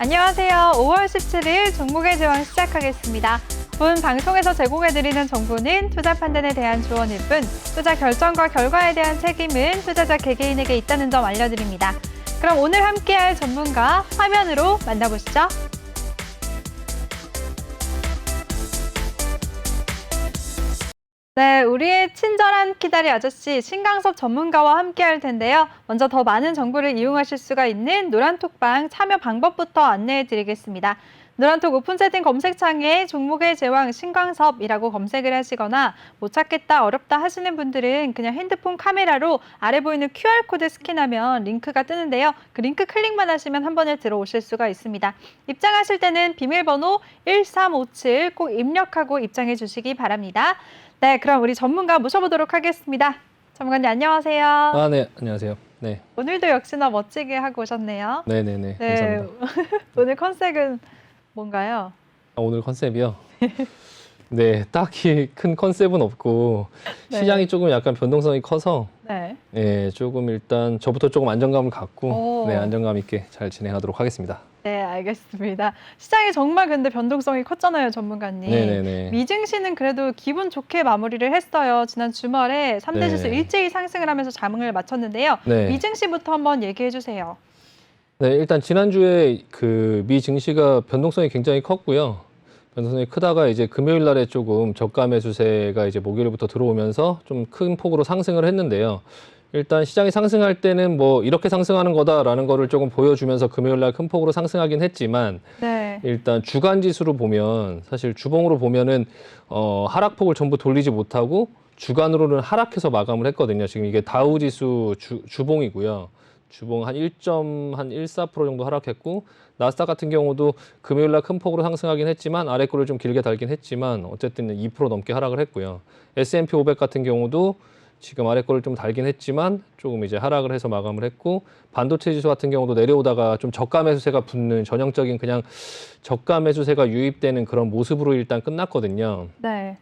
안녕하세요. 5월 17일 종목의 제왕 시작하겠습니다. 본 방송에서 제공해드리는 정보는 투자 판단에 대한 조언일 뿐 투자 결정과 결과에 대한 책임은 투자자 개개인에게 있다는 점 알려드립니다. 그럼 오늘 함께할 전문가 화면으로 만나보시죠. 네, 우리의 친절한 키다리 아저씨 신강섭 전문가와 함께할 텐데요. 먼저 더 많은 정보를 이용하실 수가 있는 노란톡방 참여 방법부터 안내해 드리겠습니다. 노란톡 오픈 채팅 검색창에 종목의 제왕 신강섭이라고 검색을 하시거나 못 찾겠다, 어렵다 하시는 분들은 그냥 핸드폰 카메라로 아래 보이는 QR코드 스캔하면 링크가 뜨는데요. 그 링크 클릭만 하시면 한 번에 들어오실 수가 있습니다. 입장하실 때는 비밀번호 1357 꼭 입력하고 입장해 주시기 바랍니다. 네, 그럼 우리 전문가 모셔보도록 하겠습니다. 전문가님 안녕하세요. 네, 안녕하세요. 네. 오늘도 역시나 멋지게 하고 오셨네요. 네네네. 네, 감사합니다. 오늘 컨셉은 뭔가요? 오늘 컨셉이요? 네, 딱히 큰 컨셉은 없고 네. 시장이 조금 약간 변동성이 커서 네. 조금 일단 저부터 조금 안정감을 갖고 오. 안정감 있게 잘 진행하도록 하겠습니다. 네, 알겠습니다. 시장이 정말 근데 변동성이 컸잖아요, 전문가님. 네네네. 미증시는 그래도 기분 좋게 마무리를 했어요. 지난 주말에 3대 네. 지수 일제히 상승을 하면서 장을 마쳤는데요. 네. 미증시부터 한번 얘기해 주세요. 네, 일단 지난주에 그 미 증시가 변동성이 굉장히 컸고요. 변동성이 크다가 이제 금요일 날에 조금 저가 매수세가 이제 목요일부터 들어오면서 좀 큰 폭으로 상승을 했는데요. 일단 시장이 상승할 때는 뭐 이렇게 상승하는 거다라는 거를 조금 보여주면서 금요일 날 큰 폭으로 상승하긴 했지만 네. 일단 주간 지수로 보면 사실 주봉으로 보면은 하락폭을 전부 돌리지 못하고 주간으로는 하락해서 마감을 했거든요. 지금 이게 다우 지수 주봉이고요. 주봉 한 1.14% 정도 하락했고 나스닥 같은 경우도 금요일 날 큰 폭으로 상승하긴 했지만 아래 거를 좀 길게 달긴 했지만 어쨌든 2% 넘게 하락을 했고요. S&P 500 같은 경우도 지금 아래 거를 좀 달긴 했지만 조금 이제 하락을 해서 마감을 했고 반도체 지수 같은 경우도 내려오다가 좀 저가 매수세가 붙는 전형적인 그냥 저가 매수세가 유입되는 그런 모습으로 일단 끝났거든요. 네.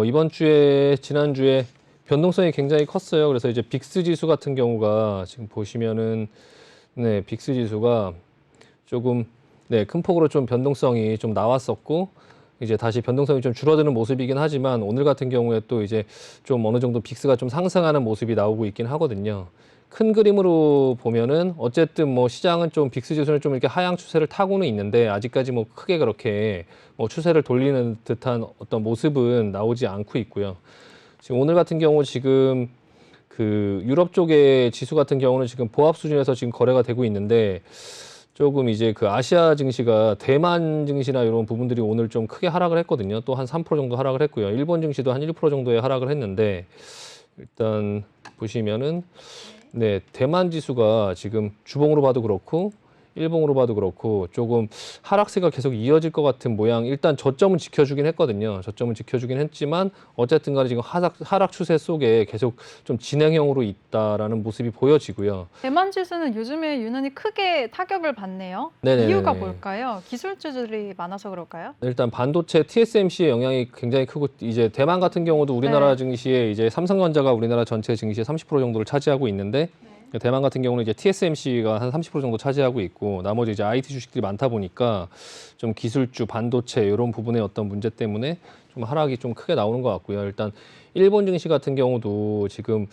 이번 주에 지난주에 변동성이 굉장히 컸어요. 그래서 이제 빅스 지수 같은 경우가 지금 보시면은 빅스 지수가 조금 큰 폭으로 좀 변동성이 좀 나왔었고 이제 다시 변동성이 좀 줄어드는 모습이긴 하지만 오늘 같은 경우에 또 이제 좀 어느 정도 빅스가 좀 상승하는 모습이 나오고 있긴 하거든요. 큰 그림으로 보면은 어쨌든 뭐 시장은 좀 빅스 지수는 좀 이렇게 하향 추세를 타고는 있는데 아직까지 뭐 크게 그렇게 뭐 추세를 돌리는 듯한 어떤 모습은 나오지 않고 있고요. 지금 오늘 같은 경우 지금 그 유럽 쪽의 지수 같은 경우는 지금 보합 수준에서 지금 거래가 되고 있는데 조금 이제 그 아시아 증시가 대만 증시나 이런 부분들이 오늘 좀 크게 하락을 했거든요. 또 한 3% 정도 하락을 했고요. 일본 증시도 한 1% 정도의 하락을 했는데 일단 보시면은 대만 지수가 지금 주봉으로 봐도 그렇고 일봉으로 봐도 그렇고 조금 하락세가 계속 이어질 것 같은 모양. 일단 저점은 지켜주긴 했거든요. 저점은 지켜주긴 했지만 어쨌든 간에 지금 하락 추세 속에 계속 좀 진행형으로 있다라는 모습이 보여지고요. 대만 지수는 요즘에 유난히 크게 타격을 받네요. 네네네네. 이유가 뭘까요? 기술주들이 많아서 그럴까요? 일단 반도체 TSMC의 영향이 굉장히 크고 이제 대만 같은 경우도 우리나라 증시에 이제 삼성전자가 우리나라 전체 증시의 30% 정도를 차지하고 있는데 대만 같은 경우는 이제 TSMC가 한 30% 정도 차지하고 있고 나머지 이제 IT 주식들이 많다 보니까 좀 기술주, 반도체 이런 부분의 어떤 문제 때문에 좀 하락이 좀 크게 나오는 것 같고요. 일단 일본 증시 같은 경우도 지금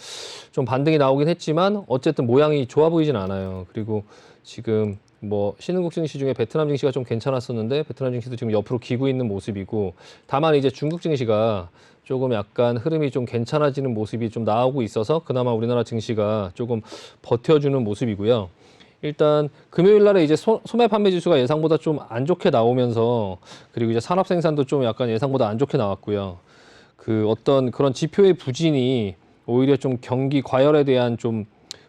좀 반등이 나오긴 했지만 어쨌든 모양이 좋아 보이진 않아요. 그리고 지금 뭐 신흥국 증시 중에 베트남 증시가 좀 괜찮았었는데 베트남 증시도 지금 옆으로 기고 있는 모습이고 다만 이제 중국 증시가 조금 약간 흐름이 좀 괜찮아지는 모습이 좀 나오고 있어서 그나마 우리나라 증시가 조금 버텨주는 모습이고요. 일단 금요일 날에 이제 소매 판매 지수가 예상보다 좀 안 좋게 나오면서 그리고 이제 산업 생산도 좀 약간 예상보다 안 좋게 나왔고요. 그 어떤 그런 지표의 부진이 오히려 좀 경기 과열에 대한 좀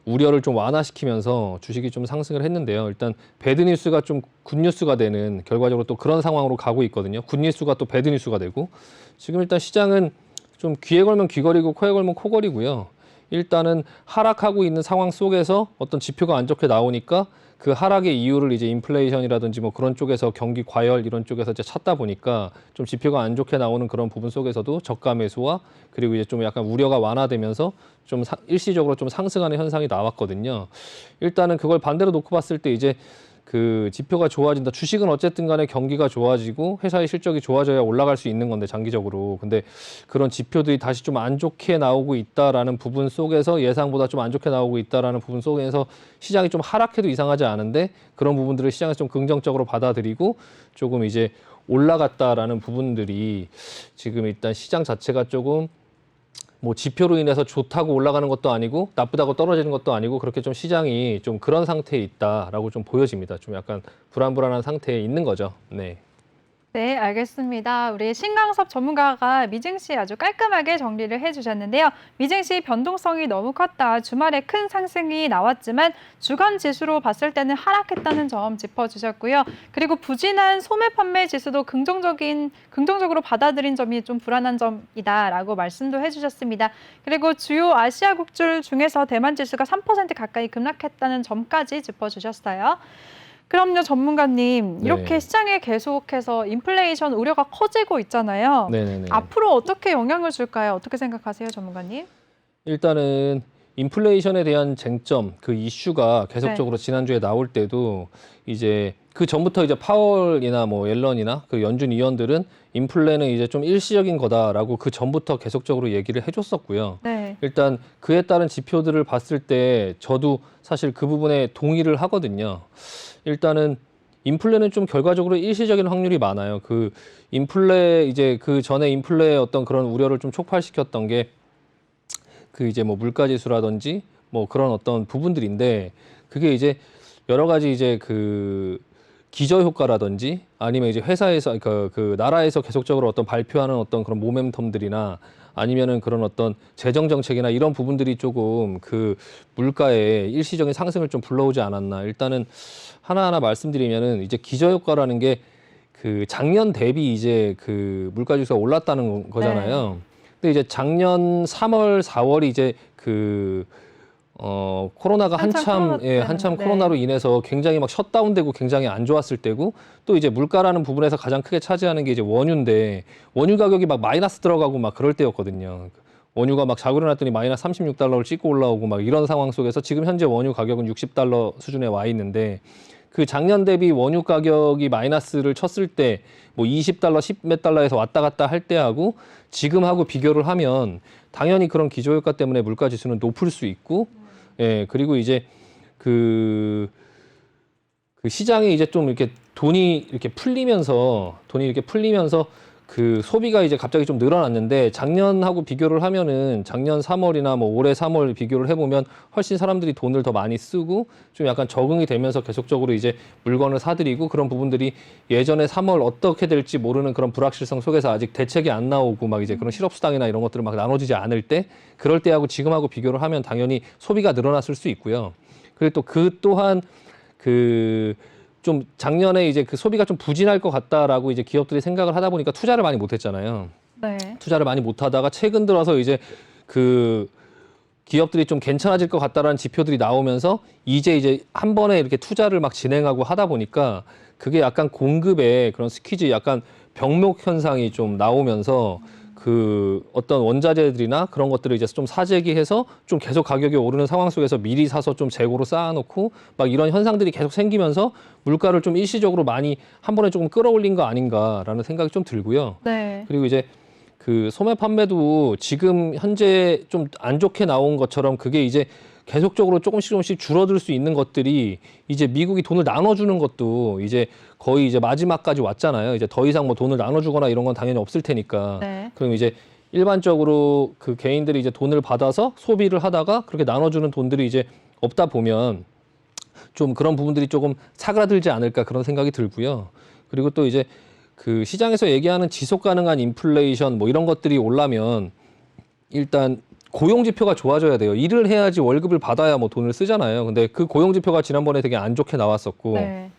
우려를 좀 완화시키면서 주식이 좀 상승을 했는데요. 일단 배드뉴스가 좀 굿뉴스가 되는 결과적으로 또 그런 상황으로 가고 있거든요. 굿뉴스가 또 배드뉴스가 되고 지금 일단 시장은 좀 귀에 걸면 귀걸이고 코에 걸면 코걸이고요. 일단은 하락하고 있는 상황 속에서 어떤 지표가 안 좋게 나오니까 그 하락의 이유를 이제 인플레이션이라든지 뭐 그런 쪽에서 경기 과열 이런 쪽에서 이제 찾다 보니까 좀 지표가 안 좋게 나오는 그런 부분 속에서도 저가 매수와 그리고 이제 좀 약간 우려가 완화되면서 좀 일시적으로 좀 상승하는 현상이 나왔거든요. 일단은 그걸 반대로 놓고 봤을 때 이제 그 지표가 좋아진다. 주식은 어쨌든 간에 경기가 좋아지고 회사의 실적이 좋아져야 올라갈 수 있는 건데 장기적으로. 근데 그런 지표들이 다시 좀 안 좋게 나오고 있다라는 부분 속에서 예상보다 좀 안 좋게 나오고 있다라는 부분 속에서 시장이 좀 하락해도 이상하지 않은데 그런 부분들을 시장에서 좀 긍정적으로 받아들이고 조금 이제 올라갔다라는 부분들이 지금 일단 시장 자체가 조금 뭐 지표로 인해서 좋다고 올라가는 것도 아니고 나쁘다고 떨어지는 것도 아니고 그렇게 좀 시장이 좀 그런 상태에 있다라고 좀 보여집니다. 좀 약간 불안불안한 상태에 있는 거죠. 네. 네, 알겠습니다. 우리 신강섭 전문가가 미증시 아주 깔끔하게 정리를 해주셨는데요. 미증시 변동성이 너무 컸다. 주말에 큰 상승이 나왔지만 주간 지수로 봤을 때는 하락했다는 점 짚어주셨고요. 그리고 부진한 소매 판매 지수도 긍정적으로 받아들인 점이 좀 불안한 점이다라고 말씀도 해주셨습니다. 그리고 주요 아시아 국줄 중에서 대만 지수가 3% 가까이 급락했다는 점까지 짚어주셨어요. 그럼요, 전문가님. 이렇게 네. 시장에 계속해서 인플레이션 우려가 커지고 있잖아요. 네네네. 앞으로 어떻게 영향을 줄까요? 어떻게 생각하세요, 전문가님? 일단은 인플레이션에 대한 쟁점, 그 이슈가 계속적으로 지난주에 나올 때도 이제 그 전부터 이제 파월이나 뭐 옐런이나 그 연준 위원들은 인플레는 이제 좀 일시적인 거다라고 그 전부터 계속적으로 얘기를 해줬었고요. 네. 일단 그에 따른 지표들을 봤을 때 저도 사실 그 부분에 동의를 하거든요. 일단은 인플레는 좀 결과적으로 일시적인 확률이 많아요. 그 인플레 이제 그 전에 인플레의 어떤 그런 우려를 좀 촉발시켰던 게 그 이제 뭐 물가 지수라든지 뭐 그런 어떤 부분들인데 그게 이제 여러 가지 이제 그 기저 효과라든지 아니면 이제 회사에서 그러니까 그 나라에서 계속적으로 어떤 발표하는 어떤 그런 모멘텀들이나 아니면은 그런 어떤 재정 정책이나 이런 부분들이 조금 그 물가의 일시적인 상승을 좀 불러오지 않았나. 일단은 하나하나 말씀드리면은 이제 기저 효과라는 게 그 작년 대비 이제 그 물가 지수가 올랐다는 거잖아요. 근데 이제 작년 3월, 4월이 이제 그 코로나가 한참 네. 코로나로 인해서 굉장히 막 셧다운되고 굉장히 안 좋았을 때고 또 이제 물가라는 부분에서 가장 크게 차지하는 게 이제 원유인데 원유 가격이 막 마이너스 들어가고 막 그럴 때였거든요. 원유가 막 자고 일어났더니 마이너스 36달러를 찍고 올라오고 막 이런 상황 속에서 지금 현재 원유 가격은 60달러 수준에 와 있는데 그 작년 대비 원유 가격이 마이너스를 쳤을 때 뭐 20달러, 10몇 달러에서 왔다 갔다 할 때하고 지금하고 비교를 하면 당연히 그런 기저효과 때문에 물가 지수는 높을 수 있고 예, 그리고 이제 그 시장이 이제 좀 이렇게 돈이 이렇게 풀리면서 그 소비가 이제 갑자기 좀 늘어났는데 작년하고 비교를 하면은 작년 3월이나 뭐 올해 3월 비교를 해보면 훨씬 사람들이 돈을 더 많이 쓰고 좀 약간 적응이 되면서 계속적으로 이제 물건을 사들이고 그런 부분들이 예전에 3월 어떻게 될지 모르는 그런 불확실성 속에서 아직 대책이 안 나오고 막 이제 그런 실업수당이나 이런 것들을 막 나눠지지 않을 때 그럴 때하고 지금하고 비교를 하면 당연히 소비가 늘어났을 수 있고요. 그리고 또 그 또한 그 좀 작년에 이제 그 소비가 좀 부진할 것 같다라고 이제 기업들이 생각을 하다 보니까 투자를 많이 못 했잖아요. 네. 투자를 많이 못 하다가 최근 들어서 이제 그 기업들이 좀 괜찮아질 것 같다라는 지표들이 나오면서 이제 한 번에 이렇게 투자를 막 진행하고 하다 보니까 그게 약간 공급에 그런 스퀴즈 약간 병목 현상이 좀 나오면서 그 어떤 원자재들이나 그런 것들을 이제 좀 사재기해서 좀 계속 가격이 오르는 상황 속에서 미리 사서 좀 재고로 쌓아놓고 막 이런 현상들이 계속 생기면서 물가를 좀 일시적으로 많이 한 번에 조금 끌어올린 거 아닌가라는 생각이 좀 들고요. 네. 그리고 이제 그 소매 판매도 지금 현재 좀 안 좋게 나온 것처럼 그게 이제 계속적으로 조금씩 줄어들 수 있는 것들이 이제 미국이 돈을 나눠주는 것도 이제 거의 이제 마지막까지 왔잖아요. 이제 더 이상 뭐 돈을 나눠주거나 이런 건 당연히 없을 테니까. 네. 그럼 이제 일반적으로 그 개인들이 이제 돈을 받아서 소비를 하다가 그렇게 나눠주는 돈들이 이제 없다 보면 좀 그런 부분들이 조금 사그라들지 않을까 그런 생각이 들고요. 그리고 또 이제 그 시장에서 얘기하는 지속 가능한 인플레이션 뭐 이런 것들이 올라면 일단 고용 지표가 좋아져야 돼요. 일을 해야지 월급을 받아야 뭐 돈을 쓰잖아요. 근데 그 고용 지표가 지난번에 되게 안 좋게 나왔었고 네.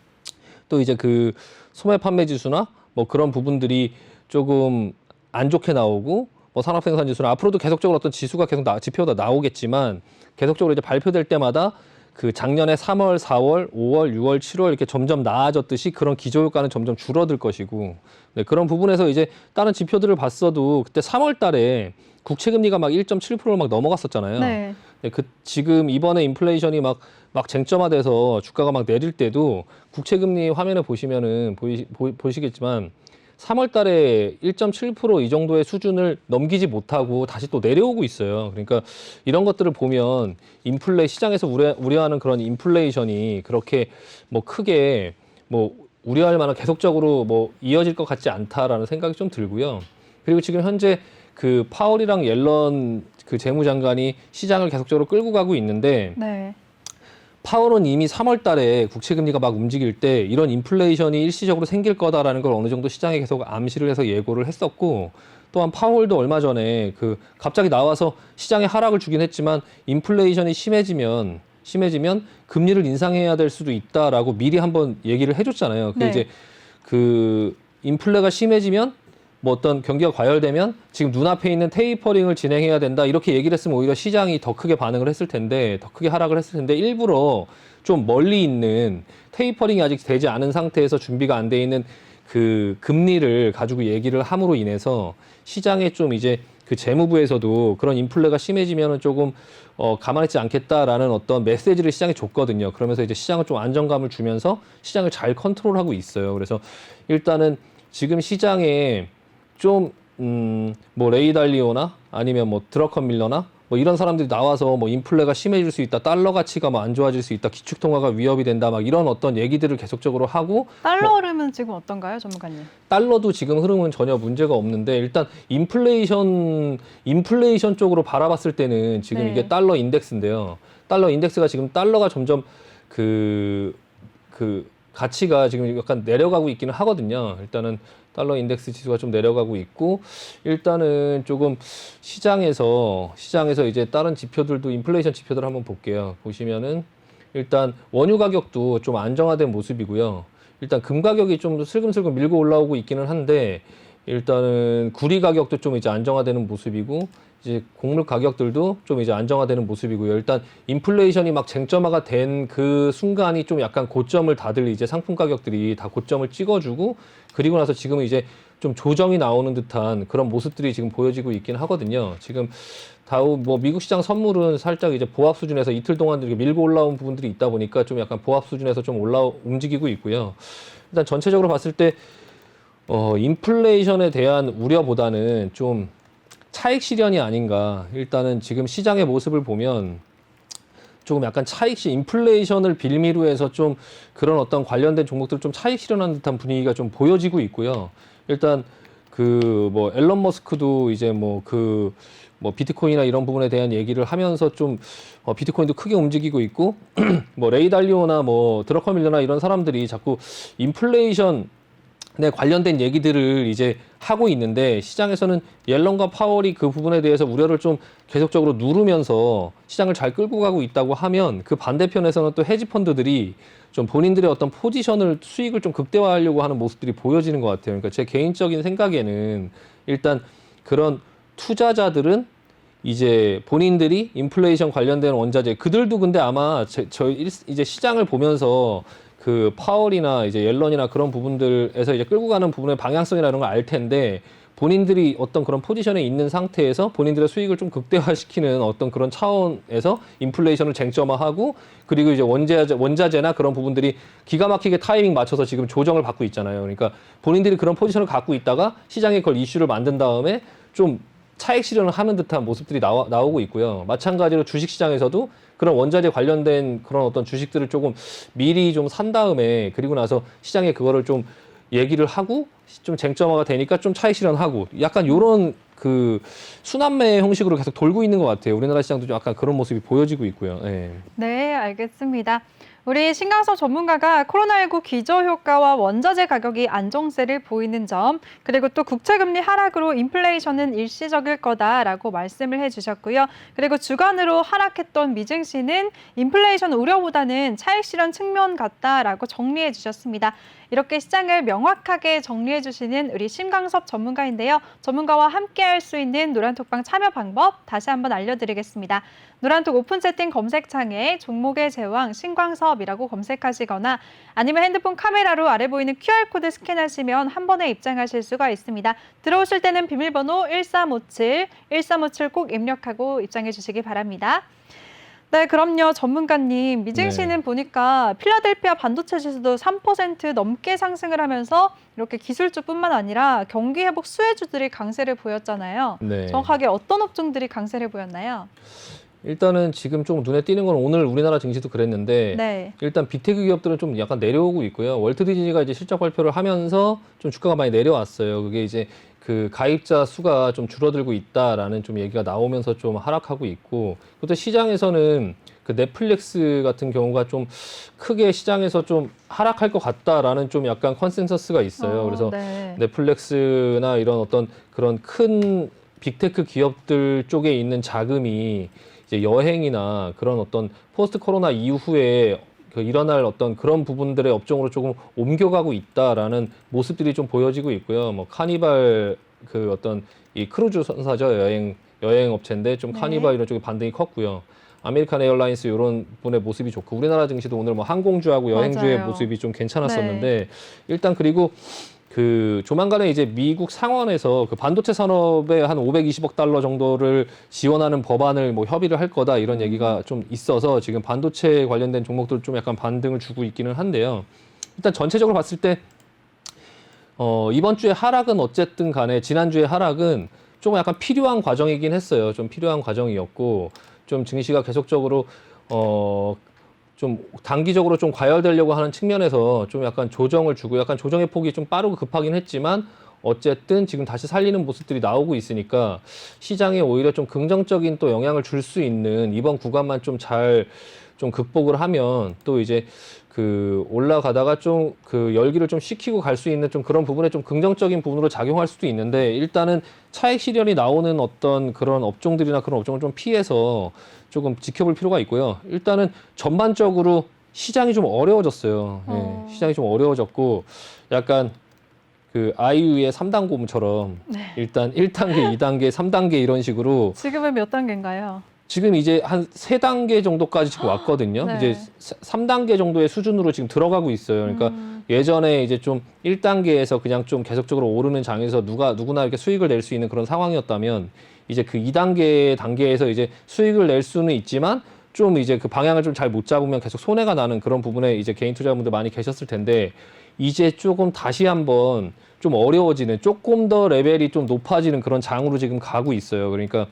또 이제 그 소매 판매 지수나 뭐 그런 부분들이 조금 안 좋게 나오고 뭐 산업 생산 지수나 앞으로도 계속적으로 어떤 지수가 계속 지표가 나오겠지만 계속적으로 이제 발표될 때마다 그 작년에 3월, 4월, 5월, 6월, 7월 이렇게 점점 나아졌듯이 그런 기저효과는 점점 줄어들 것이고 네, 그런 부분에서 이제 다른 지표들을 봤어도 그때 3월 달에 국채 금리가 막 1.7%를 막 넘어갔었잖아요. 네. 지금 이번에 인플레이션이 막 쟁점화돼서 주가가 막 내릴 때도 국채금리 화면에 보시면은 보시겠지만 3월 달에 1.7% 이 정도의 수준을 넘기지 못하고 다시 또 내려오고 있어요. 그러니까 이런 것들을 보면 시장에서 우려하는 그런 인플레이션이 그렇게 뭐 크게 뭐 우려할 만한 계속적으로 뭐 이어질 것 같지 않다라는 생각이 좀 들고요. 그리고 지금 현재 그 파월이랑 옐런 그 재무장관이 시장을 계속적으로 끌고 가고 있는데 네. 파월은 이미 3월 달에 국채 금리가 막 움직일 때 이런 인플레이션이 일시적으로 생길 거다라는 걸 어느 정도 시장에 계속 암시를 해서 예고를 했었고, 또한 파월도 얼마 전에 그 갑자기 나와서 시장에 하락을 주긴 했지만 인플레이션이 심해지면 금리를 인상해야 될 수도 있다라고 미리 한번 얘기를 해줬잖아요. 그게 네. 이제 그 인플레가 심해지면 뭐 어떤 경기가 과열되면 지금 눈앞에 있는 테이퍼링을 진행해야 된다 이렇게 얘기를 했으면 오히려 시장이 더 크게 반응을 했을 텐데, 더 크게 하락을 했을 텐데, 일부러 좀 멀리 있는 테이퍼링이 아직 되지 않은 상태에서 준비가 안 돼 있는 그 금리를 가지고 얘기를 함으로 인해서 시장에 좀 이제 그 재무부에서도 그런 인플레가 심해지면은 조금 가만히 있지 않겠다라는 어떤 메시지를 시장에 줬거든요. 그러면서 이제 시장을 좀 안정감을 주면서 시장을 잘 컨트롤하고 있어요. 그래서 일단은 지금 시장에 좀 뭐 레이 달리오나 아니면 뭐 드러컨 밀러나 뭐 이런 사람들이 나와서 뭐 인플레가 심해질 수 있다, 달러 가치가 뭐 안 좋아질 수 있다, 기축통화가 위협이 된다, 막 이런 어떤 얘기들을 계속적으로 하고, 달러 흐름은 지금 어떤가요, 전문가님? 달러도 지금 흐름은 전혀 문제가 없는데, 일단 인플레이션 쪽으로 바라봤을 때는 지금 네. 이게 달러 인덱스인데요. 달러 인덱스가 지금 달러가 점점 그 가치가 지금 약간 내려가고 있기는 하거든요. 일단은 달러 인덱스 지수가 좀 내려가고 있고, 일단은 조금 시장에서 이제 다른 지표들도 인플레이션 지표들 한번 볼게요. 보시면은 일단 원유 가격도 좀 안정화된 모습이고요. 일단 금 가격이 좀 슬금슬금 밀고 올라오고 있기는 한데, 일단은 구리 가격도 좀 이제 안정화되는 모습이고, 이제 곡물 가격들도 좀 이제 안정화되는 모습이고요. 일단 인플레이션이 막 쟁점화가 된 그 순간이 좀 약간 고점을 다들 이제 상품 가격들이 다 고점을 찍어주고, 그리고 나서 지금은 이제 좀 조정이 나오는 듯한 그런 모습들이 지금 보여지고 있긴 하거든요. 지금 뭐 미국 시장 선물은 살짝 이제 보합 수준에서 이틀 동안 이렇게 밀고 올라온 부분들이 있다 보니까 좀 약간 보합 수준에서 좀 움직이고 있고요. 일단 전체적으로 봤을 때 인플레이션에 대한 우려보다는 좀 차익 실현이 아닌가. 일단은 지금 시장의 모습을 보면 조금 약간 인플레이션을 빌미로 해서 좀 그런 어떤 관련된 종목들 좀 차익 실현한 듯한 분위기가 좀 보여지고 있고요. 일단 그 뭐 앨런 머스크도 이제 뭐 비트코인이나 이런 부분에 대한 얘기를 하면서 좀 비트코인도 크게 움직이고 있고, 뭐 레이 달리오나 뭐 드러커 밀러나 이런 사람들이 자꾸 인플레이션 관련된 얘기들을 이제 하고 있는데, 시장에서는 옐런과 파월이 그 부분에 대해서 우려를 좀 계속적으로 누르면서 시장을 잘 끌고 가고 있다고 하면, 그 반대편에서는 또 헤지펀드들이 좀 본인들의 어떤 수익을 좀 극대화하려고 하는 모습들이 보여지는 것 같아요. 그러니까 제 개인적인 생각에는 일단 그런 투자자들은 이제 본인들이 인플레이션 관련된 원자재, 그들도 근데 아마 이제 시장을 보면서 그 파월이나 이제 옐런이나 그런 부분들에서 이제 끌고 가는 부분의 방향성이나 이런 걸 알 텐데, 본인들이 어떤 그런 포지션에 있는 상태에서 본인들의 수익을 좀 극대화시키는 어떤 그런 차원에서 인플레이션을 쟁점화하고, 그리고 이제 원자재나 그런 부분들이 기가 막히게 타이밍 맞춰서 지금 조정을 받고 있잖아요. 그러니까 본인들이 그런 포지션을 갖고 있다가 시장에 그걸 이슈를 만든 다음에 좀 차익 실현을 하는 듯한 모습들이 나오고 있고요. 마찬가지로 주식시장에서도 그런 원자재 관련된 그런 어떤 주식들을 조금 미리 좀 산 다음에, 그리고 나서 시장에 그거를 좀 얘기를 하고 좀 쟁점화가 되니까 좀 차익 실현하고, 약간 요런 그 순환매 형식으로 계속 돌고 있는 것 같아요. 우리나라 시장도 좀 약간 그런 모습이 보여지고 있고요. 네. 네, 알겠습니다. 우리 신강섭 전문가가 코로나19 기저효과와 원자재 가격이 안정세를 보이는 점, 그리고 또 국채금리 하락으로 인플레이션은 일시적일 거다라고 말씀을 해주셨고요. 그리고 주간으로 하락했던 미증시는 인플레이션 우려보다는 차익 실현 측면 같다라고 정리해 주셨습니다. 이렇게 시장을 명확하게 정리해 주시는 우리 신강섭 전문가인데요. 전문가와 함께 할 수 있는 노란톡방 참여 방법 다시 한번 알려드리겠습니다. 노란톡 오픈 채팅 검색창에 종목의 제왕 신광섭이라고 검색하시거나, 아니면 핸드폰 카메라로 아래 보이는 QR코드 스캔하시면 한 번에 입장하실 수가 있습니다. 들어오실 때는 비밀번호 1357, 1357 꼭 입력하고 입장해 주시기 바랍니다. 네, 그럼요. 전문가님. 미증시는 보니까 필라델피아 반도체 지수도 3% 넘게 상승을 하면서 이렇게 기술주뿐만 아니라 경기 회복 수혜주들이 강세를 보였잖아요. 네. 정확하게 어떤 업종들이 강세를 보였나요? 일단은 지금 좀 눈에 띄는 건 오늘 우리나라 증시도 그랬는데 네. 일단 빅테크 기업들은 좀 약간 내려오고 있고요. 월트 디즈니가 이제 실적 발표를 하면서 좀 주가가 많이 내려왔어요. 그게 이제 그 가입자 수가 좀 줄어들고 있다라는 좀 얘기가 나오면서 좀 하락하고 있고, 또 시장에서는 그 넷플릭스 같은 경우가 좀 크게 시장에서 좀 하락할 것 같다라는 좀 약간 컨센서스가 있어요. 그래서 네. 넷플릭스나 이런 어떤 그런 큰 빅테크 기업들 쪽에 있는 자금이 이제 여행이나 그런 어떤 포스트 코로나 이후에 그 일어날 어떤 그런 부분들의 업종으로 조금 옮겨가고 있다라는 모습들이 좀 보여지고 있고요. 뭐 카니발 그 어떤 이 크루즈 선사죠. 여행 업체인데 좀 네. 카니발 이런 쪽에 반등이 컸고요. 아메리칸 에어라인스 이런 분의 모습이 좋고, 우리나라 증시도 오늘 뭐 항공주하고 여행주의 맞아요. 모습이 좀 괜찮았었는데 일단 그리고 그 조만간에 이제 미국 상원에서 그 반도체 산업에 한 520억 달러 정도를 지원하는 법안을 뭐 협의를 할 거다 이런 얘기가 좀 있어서 지금 반도체 관련된 종목들 좀 약간 반등을 주고 있기는 한데요. 일단 전체적으로 봤을 때 이번 주에 하락은 어쨌든 간에 지난주에 하락은 조금 약간 필요한 과정이긴 했어요. 좀 필요한 과정이었고, 좀 증시가 계속적으로 좀 단기적으로 좀 과열되려고 하는 측면에서 좀 약간 조정을 주고, 약간 조정의 폭이 좀 빠르고 급하긴 했지만 어쨌든 지금 다시 살리는 모습들이 나오고 있으니까 시장에 오히려 좀 긍정적인 또 영향을 줄 수 있는 이번 구간만 좀 잘 좀 극복을 하면 또 이제 그 올라가다가 좀 그 열기를 좀 식히고 갈 수 있는 좀 그런 부분에 좀 긍정적인 부분으로 작용할 수도 있는데, 일단은 차익 실현이 나오는 어떤 그런 업종들이나 그런 업종을 좀 피해서 조금 지켜볼 필요가 있고요. 일단은 전반적으로 시장이 좀 어려워졌어요. 예, 시장이 좀 어려워졌고 약간 그 아이유의 3단 고음처럼 일단 1단계, 2단계, 3단계 이런 식으로 지금은 몇 단계인가요? 지금 이제 한 3단계 정도까지 지금 왔거든요. 네. 이제 3단계 정도의 수준으로 지금 들어가고 있어요. 그러니까 예전에 이제 좀 1단계에서 그냥 좀 계속적으로 오르는 장에서 누구나 이렇게 수익을 낼 수 있는 그런 상황이었다면, 이제 그 2단계 단계에서 이제 수익을 낼 수는 있지만 좀 이제 그 방향을 좀 잘 못 잡으면 계속 손해가 나는 그런 부분에 이제 개인 투자자분들 많이 계셨을 텐데, 이제 조금 다시 한번 좀 어려워지는, 조금 더 레벨이 좀 높아지는 그런 장으로 지금 가고 있어요. 그러니까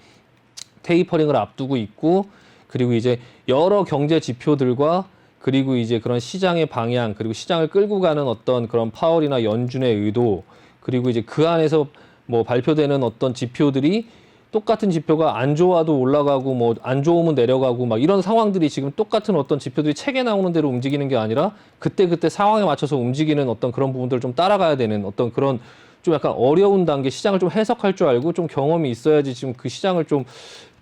테이퍼링을 앞두고 있고, 그리고 이제 여러 경제 지표들과 그리고 이제 그런 시장의 방향, 그리고 시장을 끌고 가는 어떤 그런 파월이나 연준의 의도, 그리고 이제 그 안에서 뭐 발표되는 어떤 지표들이 똑같은 지표가 안 좋아도 올라가고 뭐 안 좋으면 내려가고 막 이런 상황들이 지금 똑같은 어떤 지표들이 책에 나오는 대로 움직이는 게 아니라 그때 상황에 맞춰서 움직이는 어떤 그런 부분들을 좀 따라가야 되는 어떤 그런 좀 약간 어려운 단계, 시장을 좀 해석할 줄 알고 좀 경험이 있어야지 지금 그 시장을 좀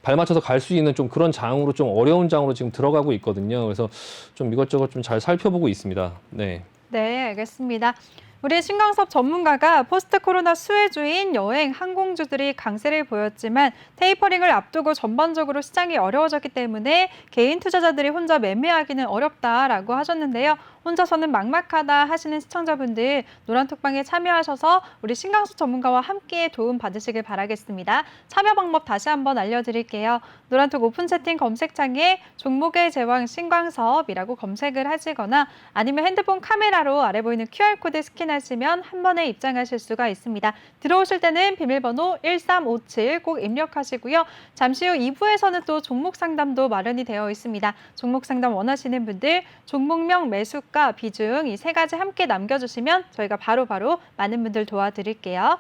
발맞춰서 갈 수 있는 좀 그런 장으로, 좀 어려운 장으로 지금 들어가고 있거든요. 그래서 좀 이것저것 좀 잘 살펴보고 있습니다. 네. 네, 알겠습니다. 우리 신광섭 전문가가 포스트 코로나 수혜주인 여행, 항공주들이 강세를 보였지만 테이퍼링을 앞두고 전반적으로 시장이 어려워졌기 때문에 개인 투자자들이 혼자 매매하기는 어렵다라고 하셨는데요. 혼자서는 막막하다 하시는 시청자분들 노란톡방에 참여하셔서 우리 신광섭 전문가와 함께 도움 받으시길 바라겠습니다. 참여 방법 다시 한번 알려드릴게요. 노란톡 오픈 채팅 검색창에 종목의 제왕 신광섭이라고 검색을 하시거나 아니면 핸드폰 카메라로 아래 보이는 QR코드 스캔하시면 한 번에 입장하실 수가 있습니다. 들어오실 때는 비밀번호 1357 꼭 입력하시고요. 잠시 후 2부에서는 또 종목 상담도 마련이 되어 있습니다. 종목 상담 원하시는 분들 종목명, 매수가, 비중 이 세 가지 함께 남겨주시면 저희가 바로바로 많은 분들 도와드릴게요.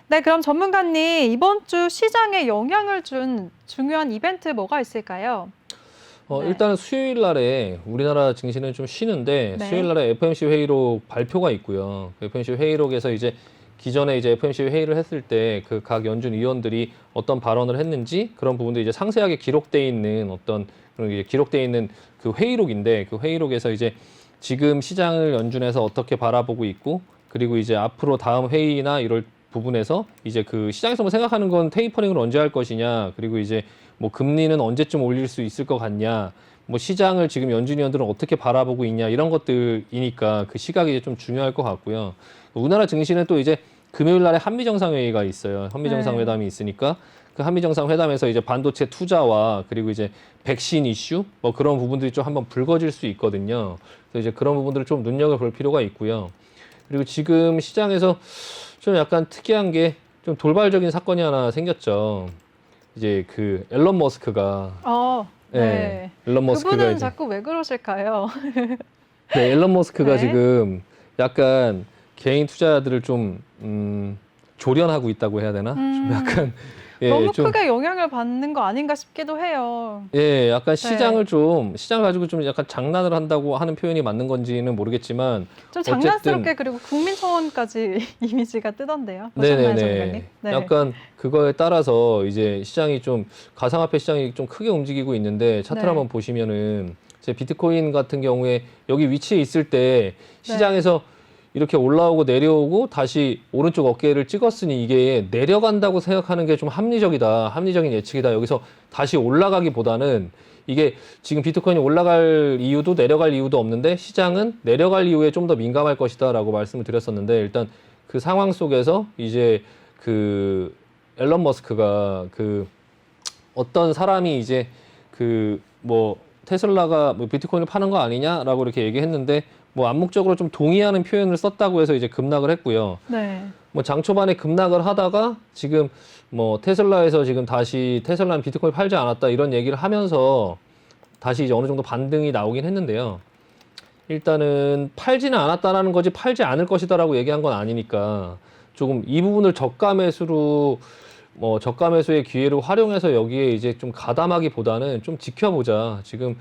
네, 그럼 전문가님, 이번 주 시장에 영향을 준 중요한 이벤트 뭐가 있을까요? 네. 일단은 수요일 날에 우리나라 증시는 좀 쉬는데 네. 수요일 날에 FOMC 회의록 발표가 있고요. 그 FOMC 회의록에서 이제 기존에 이제 FOMC 회의를 했을 때 그 각 연준 위원들이 어떤 발언을 했는지 그런 부분도 이제 상세하게 기록돼 있는 어떤 그런 이제 기록돼 있는 그 회의록인데, 그 회의록에서 이제 지금 시장을 연준에서 어떻게 바라보고 있고, 그리고 이제 앞으로 다음 회의나 이럴 부분에서 이제 그 시장에서 뭐 생각하는 건 테이퍼링을 언제 할 것이냐, 그리고 이제 뭐 금리는 언제쯤 올릴 수 있을 것 같냐, 뭐 시장을 지금 연준위원들은 어떻게 바라보고 있냐, 이런 것들이니까 그 시각이 이제 좀 중요할 것 같고요. 우리나라 증시는 또 이제 금요일 날에 한미 정상회의가 있어요. 한미 정상회담이 있으니까 그 한미 정상회담에서 이제 반도체 투자와 그리고 이제 백신 이슈 뭐 그런 부분들이 좀 한번 불거질 수 있거든요. 그래서 이제 그런 부분들을 좀 눈여겨볼 필요가 있고요. 그리고 지금 시장에서 좀 약간 특이한 게 좀 돌발적인 사건이 하나 생겼죠. 이제 그 앨런 머스크가 네. 앨런 머스크가 그분은 이제 자꾸 왜 그러실까요? 네, 앨런 머스크가 네. 지금 약간 개인 투자자들을 좀 조련하고 있다고 해야 되나? 좀 약간 너무 좀 크게 영향을 받는 거 아닌가 싶기도 해요. 약간 네. 시장을 가지고 좀 약간 장난을 한다고 하는 표현이 맞는 건지는 모르겠지만 좀 어쨌든 장난스럽게 그리고 국민청원까지 이미지가 뜨던데요. 보셨나요, 전문가님? 네. 약간 그거에 따라서 이제 시장이 좀 가상화폐 시장이 좀 크게 움직이고 있는데 차트를 네. 한번 보시면은 제 비트코인 같은 경우에 여기 위치에 있을 때 시장에서 이렇게 올라오고 내려오고 다시 오른쪽 어깨를 찍었으니 이게 내려간다고 생각하는 게 좀 합리적인 예측이다. 여기서 다시 올라가기보다는 이게 지금 비트코인이 올라갈 이유도 내려갈 이유도 없는데 시장은 내려갈 이유에 좀 더 민감할 것이다라고 말씀을 드렸었는데 일단 그 상황 속에서 이제 그 앨런 머스크가 그 어떤 사람이 이제 그 뭐 테슬라가 뭐 비트코인을 파는 거 아니냐라고 이렇게 얘기했는데 뭐 암묵적으로 좀 동의하는 표현을 썼다고 해서 이제 급락을 했고요. 네. 뭐 장 초반에 급락을 하다가 지금 뭐 테슬라에서 지금 다시 테슬라는 비트코인 팔지 않았다 이런 얘기를 하면서 다시 이제 어느 정도 반등이 나오긴 했는데요. 일단은 팔지는 않았다라는 거지 팔지 않을 것이다라고 얘기한 건 아니니까 조금 이 부분을 저가 매수로 저가 매수의 기회를 활용해서 여기에 이제 좀 가담하기보다는 좀 지켜보자. 지금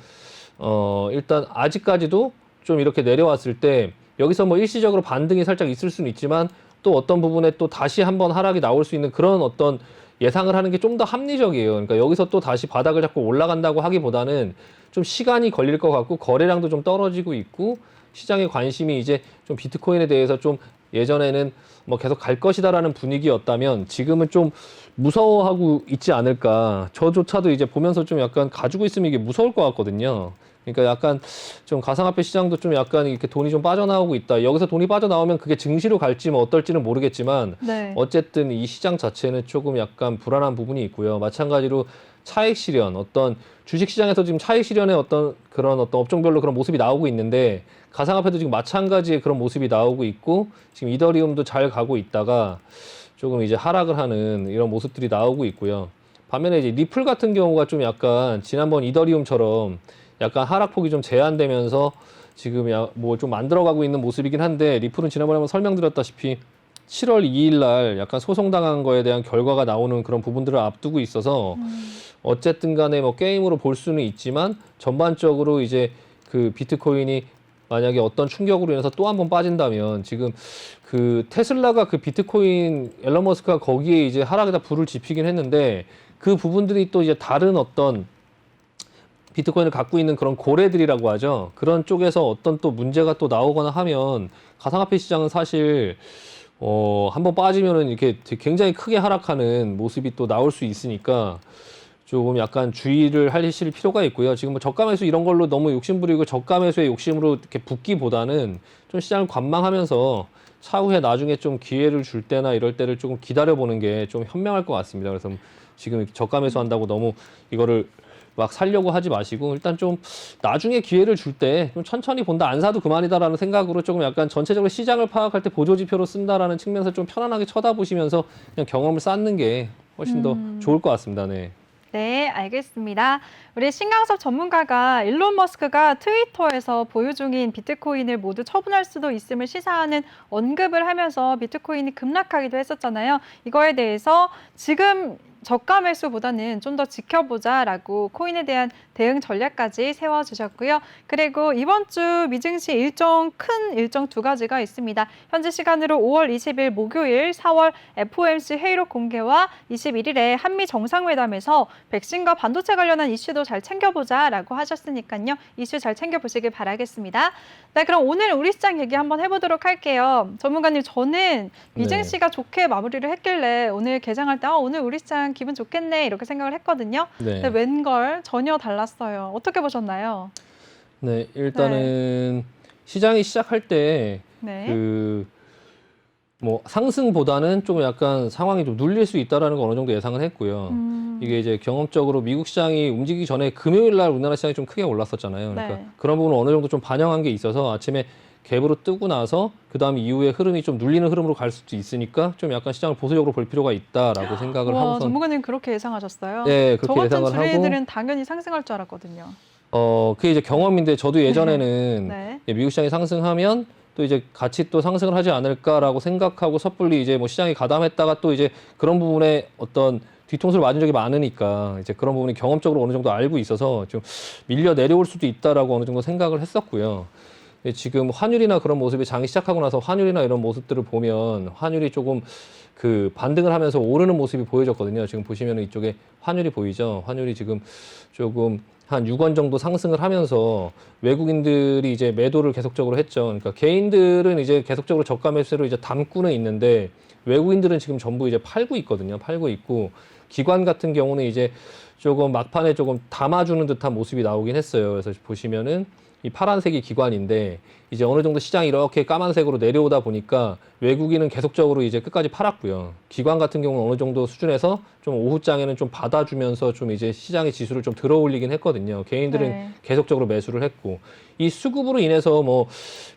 일단 아직까지도 좀 이렇게 내려왔을 때 여기서 뭐 일시적으로 반등이 살짝 있을 수는 있지만 또 어떤 부분에 또 다시 한번 하락이 나올 수 있는 그런 어떤 예상을 하는 게 좀 더 합리적이에요. 그러니까 여기서 또 다시 바닥을 잡고 올라간다고 하기보다는 좀 시간이 걸릴 것 같고 거래량도 좀 떨어지고 있고 시장의 관심이 이제 좀 비트코인에 대해서 좀 예전에는 뭐 계속 갈 것이다라는 분위기였다면 지금은 좀 무서워하고 있지 않을까. 저조차도 이제 보면서 좀 약간 가지고 있으면 이게 무서울 것 같거든요. 그러니까 약간 좀 가상화폐 시장도 좀 약간 이렇게 돈이 좀 빠져나오고 있다. 여기서 돈이 빠져나오면 그게 증시로 갈지 뭐 어떨지는 모르겠지만 네. 어쨌든 이 시장 자체는 조금 약간 불안한 부분이 있고요. 마찬가지로 차익 실현, 어떤 주식 시장에서 지금 차익 실현의 어떤 그런 어떤 업종별로 그런 모습이 나오고 있는데 가상화폐도 지금 마찬가지의 그런 모습이 나오고 있고 지금 이더리움도 잘 가고 있다가 조금 이제 하락을 하는 이런 모습들이 나오고 있고요. 반면에 이제 리플 같은 경우가 좀 약간 지난번 이더리움처럼 약간 하락폭이 좀 제한되면서 지금 뭐 좀 만들어가고 있는 모습이긴 한데 리플은 지난번에 한번 설명드렸다시피 7월 2일 날 약간 소송당한 거에 대한 결과가 나오는 그런 부분들을 앞두고 있어서 어쨌든 간에 뭐 게임으로 볼 수는 있지만 전반적으로 이제 그 비트코인이 만약에 어떤 충격으로 인해서 또 한 번 빠진다면 지금 그 테슬라가 그 비트코인 앨런 머스크가 거기에 이제 하락에다 불을 지피긴 했는데 그 부분들이 또 이제 다른 어떤 비트코인을 갖고 있는 그런 고래들이라고 하죠. 그런 쪽에서 어떤 또 문제가 또 나오거나 하면 가상화폐 시장은 사실 한번 빠지면은 이렇게 굉장히 크게 하락하는 모습이 또 나올 수 있으니까 조금 약간 주의를 하실 필요가 있고요. 지금 뭐 저가 매수 이런 걸로 너무 욕심부리고 저가 매수의 욕심으로 이렇게 붙기보다는 좀 시장을 관망하면서 차후에 나중에 좀 기회를 줄 때나 이럴 때를 조금 기다려보는 게 좀 현명할 것 같습니다. 그래서 지금 저가 매수한다고 너무 이거를 막 살려고 하지 마시고 일단 좀 나중에 기회를 줄 때 좀 천천히 본다 안 사도 그만이다라는 생각으로 조금 약간 전체적으로 시장을 파악할 때 보조지표로 쓴다라는 측면에서 좀 편안하게 쳐다보시면서 그냥 경험을 쌓는 게 훨씬 더 좋을 것 같습니다. 네. 네, 알겠습니다. 우리 신강섭 전문가가 일론 머스크가 트위터에서 보유 중인 비트코인을 모두 처분할 수도 있음을 시사하는 언급을 하면서 비트코인이 급락하기도 했었잖아요. 이거에 대해서 지금 저가 매수보다는 좀 더 지켜보자라고 코인에 대한 대응 전략까지 세워주셨고요. 그리고 이번 주 미증시 큰 일정 두 가지가 있습니다. 현지 시간으로 5월 20일 목요일 4월 FOMC 회의록 공개와 21일에 한미 정상회담에서 백신과 반도체 관련한 이슈도 잘 챙겨보자라고 하셨으니까요. 이슈 잘 챙겨보시길 바라겠습니다. 네, 그럼 오늘 우리 시장 얘기 한번 해보도록 할게요. 전문가님, 저는 미증시가 좋게 마무리를 했길래 오늘 개장할 때 오늘 우리 시장 기분 좋겠네 이렇게 생각을 했거든요. 네. 근데 웬걸 전혀 달랐어요. 어떻게 보셨나요? 네, 일단은 시장이 시작할 때 네. 그 뭐 상승보다는 좀 약간 상황이 좀 눌릴 수 있다라는 거 어느 정도 예상을 했고요. 이게 이제 경험적으로 미국 시장이 움직이기 전에 금요일 날 우리나라 시장이 좀 크게 올랐었잖아요. 그러니까 네. 그런 부분을 어느 정도 좀 반영한 게 있어서 아침에 갭으로 뜨고 나서 그다음 이후에 흐름이 좀 눌리는 흐름으로 갈 수도 있으니까 좀 약간 시장을 보수적으로 볼 필요가 있다라고 생각을 와, 하고선 전문가님 그렇게 예상하셨어요? 네, 저 그렇게 같은 예상을 하고 주레이들은 당연히 상승할 줄 알았거든요. 그게 이제 경험인데 저도 예전에는 네. 미국 시장이 상승하면 또 이제 같이 또 상승을 하지 않을까라고 생각하고 섣불리 이제 뭐 시장이 가담했다가 또 이제 그런 부분에 어떤 뒤통수를 맞은 적이 많으니까 이제 그런 부분이 경험적으로 어느 정도 알고 있어서 좀 밀려 내려올 수도 있다라고 어느 정도 생각을 했었고요. 근데 지금 환율이나 그런 모습이 장이 시작하고 나서 환율이나 이런 모습들을 보면 환율이 조금 그 반등을 하면서 오르는 모습이 보여졌거든요. 지금 보시면 이쪽에 환율이 보이죠. 환율이 지금 조금 한 6원 정도 상승을 하면서 외국인들이 이제 매도를 계속적으로 했죠. 그러니까 개인들은 이제 계속적으로 저가 매수로 이제 담고는 있는데 외국인들은 지금 전부 이제 팔고 있거든요. 팔고 있고 기관 같은 경우는 이제 조금 막판에 조금 담아주는 듯한 모습이 나오긴 했어요. 그래서 보시면은 이 파란색이 기관인데 이제 어느 정도 시장이 이렇게 까만색으로 내려오다 보니까 외국인은 계속적으로 이제 끝까지 팔았고요. 기관 같은 경우는 어느 정도 수준에서 좀 오후장에는 좀 받아주면서 좀 이제 시장의 지수를 좀 들어올리긴 했거든요. 개인들은 네. 계속적으로 매수를 했고 이 수급으로 인해서 뭐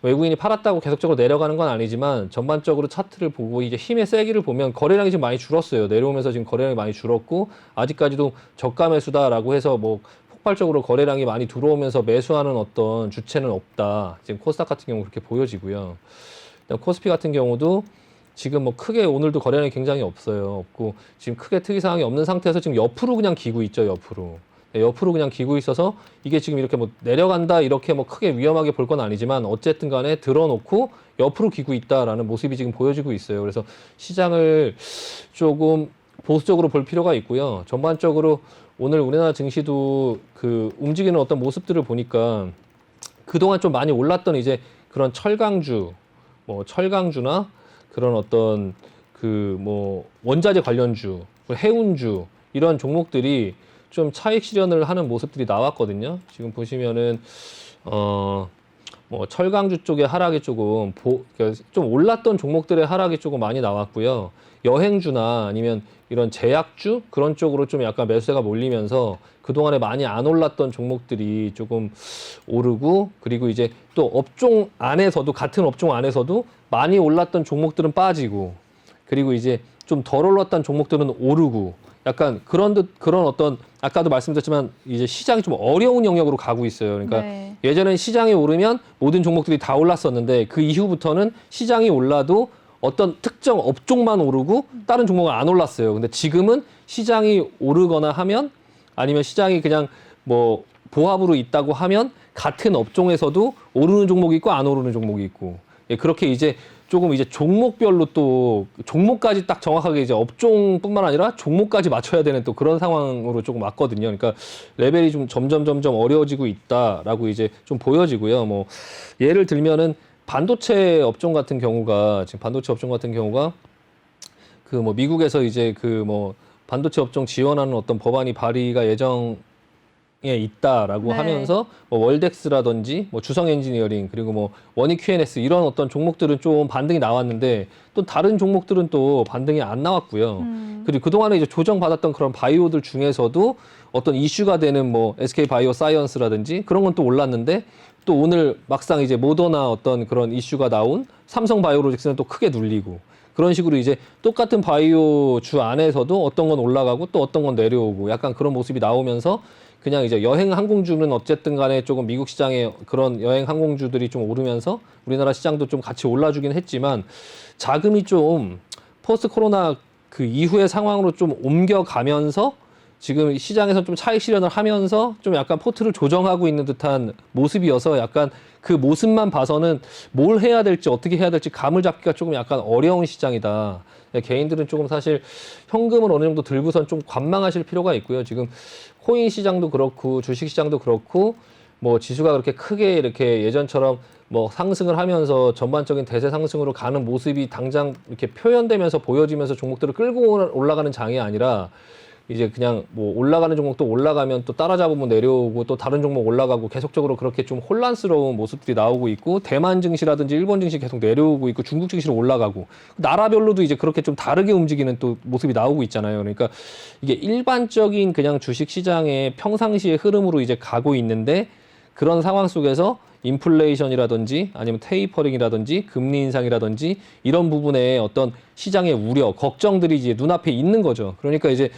외국인이 팔았다고 계속적으로 내려가는 건 아니지만 전반적으로 차트를 보고 이제 힘의 세기를 보면 거래량이 지금 많이 줄었어요. 내려오면서 지금 거래량이 많이 줄었고 아직까지도 저가 매수다라고 해서 뭐 폭발적으로 거래량이 많이 들어오면서 매수하는 어떤 주체는 없다. 지금 코스닥 같은 경우 그렇게 보여지고요. 코스피 같은 경우도 지금 뭐 크게 오늘도 거래량이 굉장히 없어요. 없고 지금 크게 특이 사항이 없는 상태에서 지금 옆으로 그냥 기고 있죠. 옆으로. 네, 옆으로 그냥 기고 있어서 이게 지금 이렇게 뭐 내려간다 이렇게 뭐 크게 위험하게 볼 건 아니지만 어쨌든 간에 들어놓고 옆으로 기고 있다라는 모습이 지금 보여지고 있어요. 그래서 시장을 조금 보수적으로 볼 필요가 있고요. 전반적으로 오늘 우리나라 증시도 그 움직이는 어떤 모습들을 보니까 그동안 좀 많이 올랐던 이제 그런 철강주, 뭐 철강주나 그런 어떤 그 뭐 원자재 관련주, 해운주 이런 종목들이 좀 차익 실현을 하는 모습들이 나왔거든요. 지금 보시면은 뭐 철강주 쪽의 하락이 조금 그러니까 좀 올랐던 종목들의 하락이 조금 많이 나왔고요. 여행주나 아니면 이런 제약주 그런 쪽으로 좀 약간 매수세가 몰리면서 그동안에 많이 안 올랐던 종목들이 조금 오르고 그리고 이제 또 업종 안에서도 같은 업종 안에서도 많이 올랐던 종목들은 빠지고 그리고 이제 좀 덜 올랐던 종목들은 오르고 약간 그런 어떤 아까도 말씀드렸지만 이제 시장이 좀 어려운 영역으로 가고 있어요. 그러니까 네. 예전엔 시장이 오르면 모든 종목들이 다 올랐었는데 그 이후부터는 시장이 올라도 어떤 특정 업종만 오르고 다른 종목은 안 올랐어요. 근데 지금은 시장이 오르거나 하면 아니면 시장이 그냥 뭐 보합으로 있다고 하면 같은 업종에서도 오르는 종목이 있고 안 오르는 종목이 있고 예, 그렇게 이제 조금 이제 종목별로 또 종목까지 딱 정확하게 이제 업종뿐만 아니라 종목까지 맞춰야 되는 또 그런 상황으로 조금 왔거든요. 그러니까 레벨이 좀 점점 어려워지고 있다라고 이제 좀 보여지고요. 뭐 예를 들면은 반도체 업종 같은 경우가 지금 반도체 업종 같은 경우가 그 뭐 미국에서 이제 그 뭐 반도체 업종 지원하는 어떤 법안이 발의가 예정에 있다라고 네. 하면서 뭐 월덱스라든지 뭐 주성 엔지니어링 그리고 뭐 원익 QNS 이런 어떤 종목들은 좀 반등이 나왔는데 또 다른 종목들은 또 반등이 안 나왔고요. 그리고 그동안에 이제 조정받았던 그런 바이오들 중에서도 어떤 이슈가 되는 뭐 SK 바이오 사이언스라든지 그런 건 또 올랐는데 또 오늘 막상 이제 모더나 어떤 그런 이슈가 나온 삼성 바이오로직스는 또 크게 눌리고 그런 식으로 이제 똑같은 바이오 주 안에서도 어떤 건 올라가고 또 어떤 건 내려오고 약간 그런 모습이 나오면서 그냥 이제 여행 항공주는 어쨌든 간에 조금 미국 시장에 그런 여행 항공주들이 좀 오르면서 우리나라 시장도 좀 같이 올라주긴 했지만 자금이 좀 포스트 코로나 그 이후의 상황으로 좀 옮겨가면서 지금 시장에서 좀 차익 실현을 하면서 좀 약간 포트를 조정하고 있는 듯한 모습이어서 약간 그 모습만 봐서는 뭘 해야 될지 어떻게 해야 될지 감을 잡기가 조금 약간 어려운 시장이다. 개인들은 조금 사실 현금을 어느 정도 들고선 좀 관망하실 필요가 있고요. 지금 코인 시장도 그렇고 주식 시장도 그렇고 뭐 지수가 그렇게 크게 이렇게 예전처럼 뭐 상승을 하면서 전반적인 대세 상승으로 가는 모습이 당장 이렇게 표현되면서 보여지면서 종목들을 끌고 올라가는 장이 아니라 이제 그냥 뭐 올라가는 종목도 올라가면 또 따라잡으면 내려오고 또 다른 종목 올라가고 계속적으로 그렇게 좀 혼란스러운 모습들이 나오고 있고 대만 증시라든지 일본 증시 계속 내려오고 있고 중국 증시로 올라가고 나라별로도 이제 그렇게 좀 다르게 움직이는 또 모습이 나오고 있잖아요. 그러니까 이게 일반적인 그냥 주식 시장의 평상시의 흐름으로 이제 가고 있는데 그런 상황 속에서 인플레이션이라든지 아니면 테이퍼링이라든지 금리 인상이라든지 이런 부분에 어떤 시장의 우려, 걱정들이 이제 눈앞에 있는 거죠. 그러니까 이제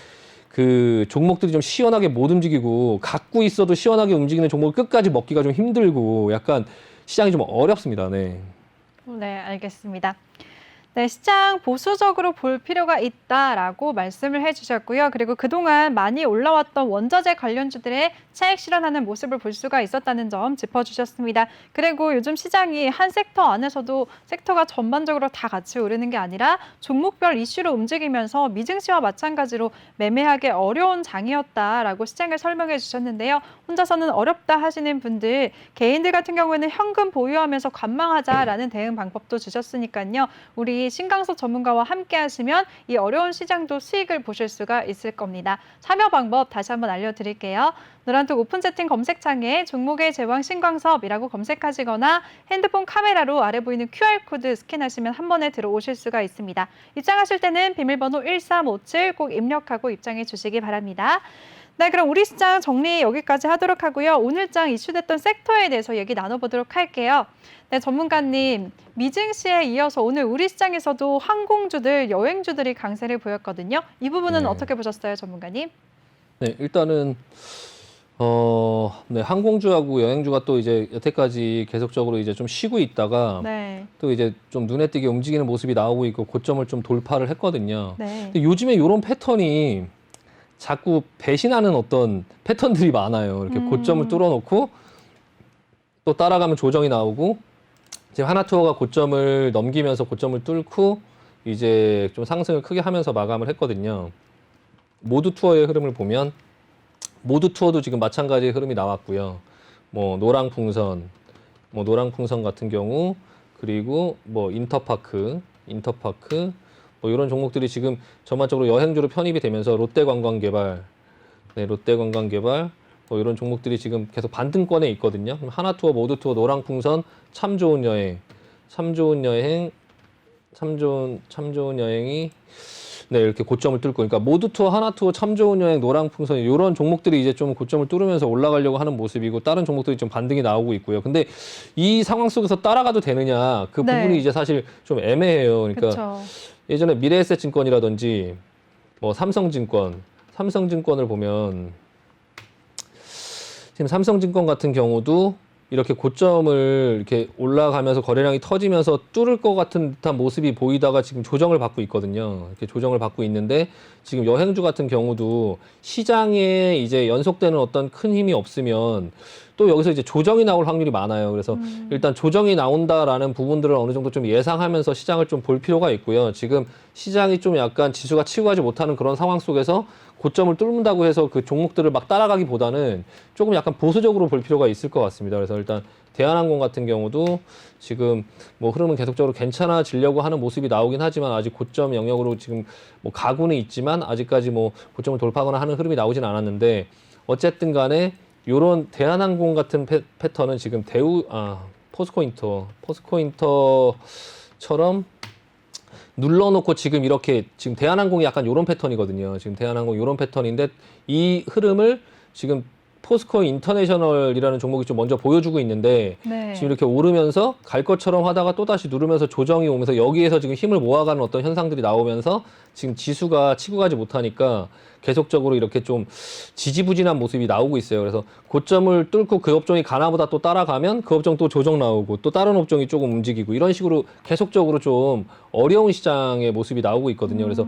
그 종목들이 좀 시원하게 못 움직이고 갖고 있어도 시원하게 움직이는 종목을 끝까지 먹기가 좀 힘들고 약간 시장이 좀 어렵습니다. 네. 네, 알겠습니다. 네, 시장 보수적으로 볼 필요가 있다라고 말씀을 해주셨고요. 그리고 그동안 많이 올라왔던 원자재 관련주들의 차익 실현하는 모습을 볼 수가 있었다는 점 짚어주셨습니다. 그리고 요즘 시장이 한 섹터 안에서도 섹터가 전반적으로 다 같이 오르는 게 아니라 종목별 이슈로 움직이면서 미증시와 마찬가지로 매매하기 어려운 장이었다라고 시장을 설명해 주셨는데요. 혼자서는 어렵다 하시는 분들, 개인들 같은 경우에는 현금 보유하면서 관망하자라는 대응 방법도 주셨으니까요. 우리 신강섭 전문가와 함께 하시면 이 어려운 시장도 수익을 보실 수가 있을 겁니다. 참여 방법 다시 한번 알려드릴게요. 노란톡 오픈 채팅 검색창에 종목의 제왕 신광섭이라고 검색하시거나 핸드폰 카메라로 아래 보이는 QR코드 스캔하시면 한 번에 들어오실 수가 있습니다. 입장하실 때는 비밀번호 1357 꼭 입력하고 입장해 주시기 바랍니다. 네, 그럼 우리 시장 정리 여기까지 하도록 하고요. 오늘장 이슈됐던 섹터에 대해서 얘기 나눠보도록 할게요. 네, 전문가님, 미증시에 이어서 오늘 우리 시장에서도 항공주들, 여행주들이 강세를 보였거든요. 이 부분은 네. 어떻게 보셨어요, 전문가님? 네, 일단은 네, 항공주하고 여행주가 또 이제 여태까지 계속적으로 이제 좀 쉬고 있다가 네. 또 이제 좀 눈에 띄게 움직이는 모습이 나오고 있고 고점을 좀 돌파를 했거든요. 네. 근데 요즘에 이런 패턴이 자꾸 배신하는 어떤 패턴들이 많아요. 이렇게 고점을 뚫어놓고 또 따라가면 조정이 나오고 지금 하나투어가 고점을 넘기면서 고점을 뚫고 이제 좀 상승을 크게 하면서 마감을 했거든요. 모두 투어의 흐름을 보면 모두 투어도 지금 마찬가지의 흐름이 나왔고요. 뭐 노랑풍선 같은 경우 그리고 뭐 인터파크 뭐 이런 종목들이 지금 전반적으로 여행주로 편입이 되면서 롯데관광개발 뭐 이런 종목들이 지금 계속 반등권에 있거든요. 하나투어, 모두투어, 노랑풍선, 참 좋은 여행이 네, 이렇게 고점을 뚫고, 그러니까 모두투어, 하나투어, 참 좋은 여행, 노랑풍선 이런 종목들이 이제 좀 고점을 뚫으면서 올라가려고 하는 모습이고 다른 종목들이 좀 반등이 나오고 있고요. 근데 이 상황 속에서 따라가도 되느냐 그 네. 부분이 이제 사실 좀 애매해요. 그러니까 그쵸. 예전에 미래에셋증권이라든지 뭐 삼성증권을 보면 지금 삼성증권 같은 경우도 이렇게 고점을 이렇게 올라가면서 거래량이 터지면서 뚫을 것 같은 듯한 모습이 보이다가 지금 조정을 받고 있거든요. 이렇게 조정을 받고 있는데 지금 여행주 같은 경우도 시장에 이제 연속되는 어떤 큰 힘이 없으면 또 여기서 이제 조정이 나올 확률이 많아요. 그래서 일단 조정이 나온다라는 부분들을 어느 정도 좀 예상하면서 시장을 좀 볼 필요가 있고요. 지금 시장이 좀 약간 지수가 치고 가지 못하는 그런 상황 속에서 고점을 뚫는다고 해서 그 종목들을 막 따라가기보다는 조금 약간 보수적으로 볼 필요가 있을 것 같습니다. 그래서 일단 대한항공 같은 경우도 지금 뭐 흐름은 계속적으로 괜찮아지려고 하는 모습이 나오긴 하지만 아직 고점 영역으로 지금 뭐 가고는 있지만 아직까지 뭐 고점을 돌파하거나 하는 흐름이 나오진 않았는데 어쨌든 간에 요런 대한항공 같은 패턴은 지금 포스코인터처럼 눌러놓고 지금 이렇게 지금 대한항공이 약간 요런 패턴이거든요. 지금 대한항공 요런 패턴인데 이 흐름을 지금 포스코 인터내셔널이라는 종목이 좀 먼저 보여주고 있는데 네. 지금 이렇게 오르면서 갈 것처럼 하다가 또 다시 누르면서 조정이 오면서 여기에서 지금 힘을 모아가는 어떤 현상들이 나오면서 지금 지수가 치고 가지 못하니까 계속적으로 이렇게 좀 지지부진한 모습이 나오고 있어요. 그래서 고점을 뚫고 그 업종이 가나보다 또 따라가면 그 업종 또 조정 나오고 또 다른 업종이 조금 움직이고 이런 식으로 계속적으로 좀 어려운 시장의 모습이 나오고 있거든요. 그래서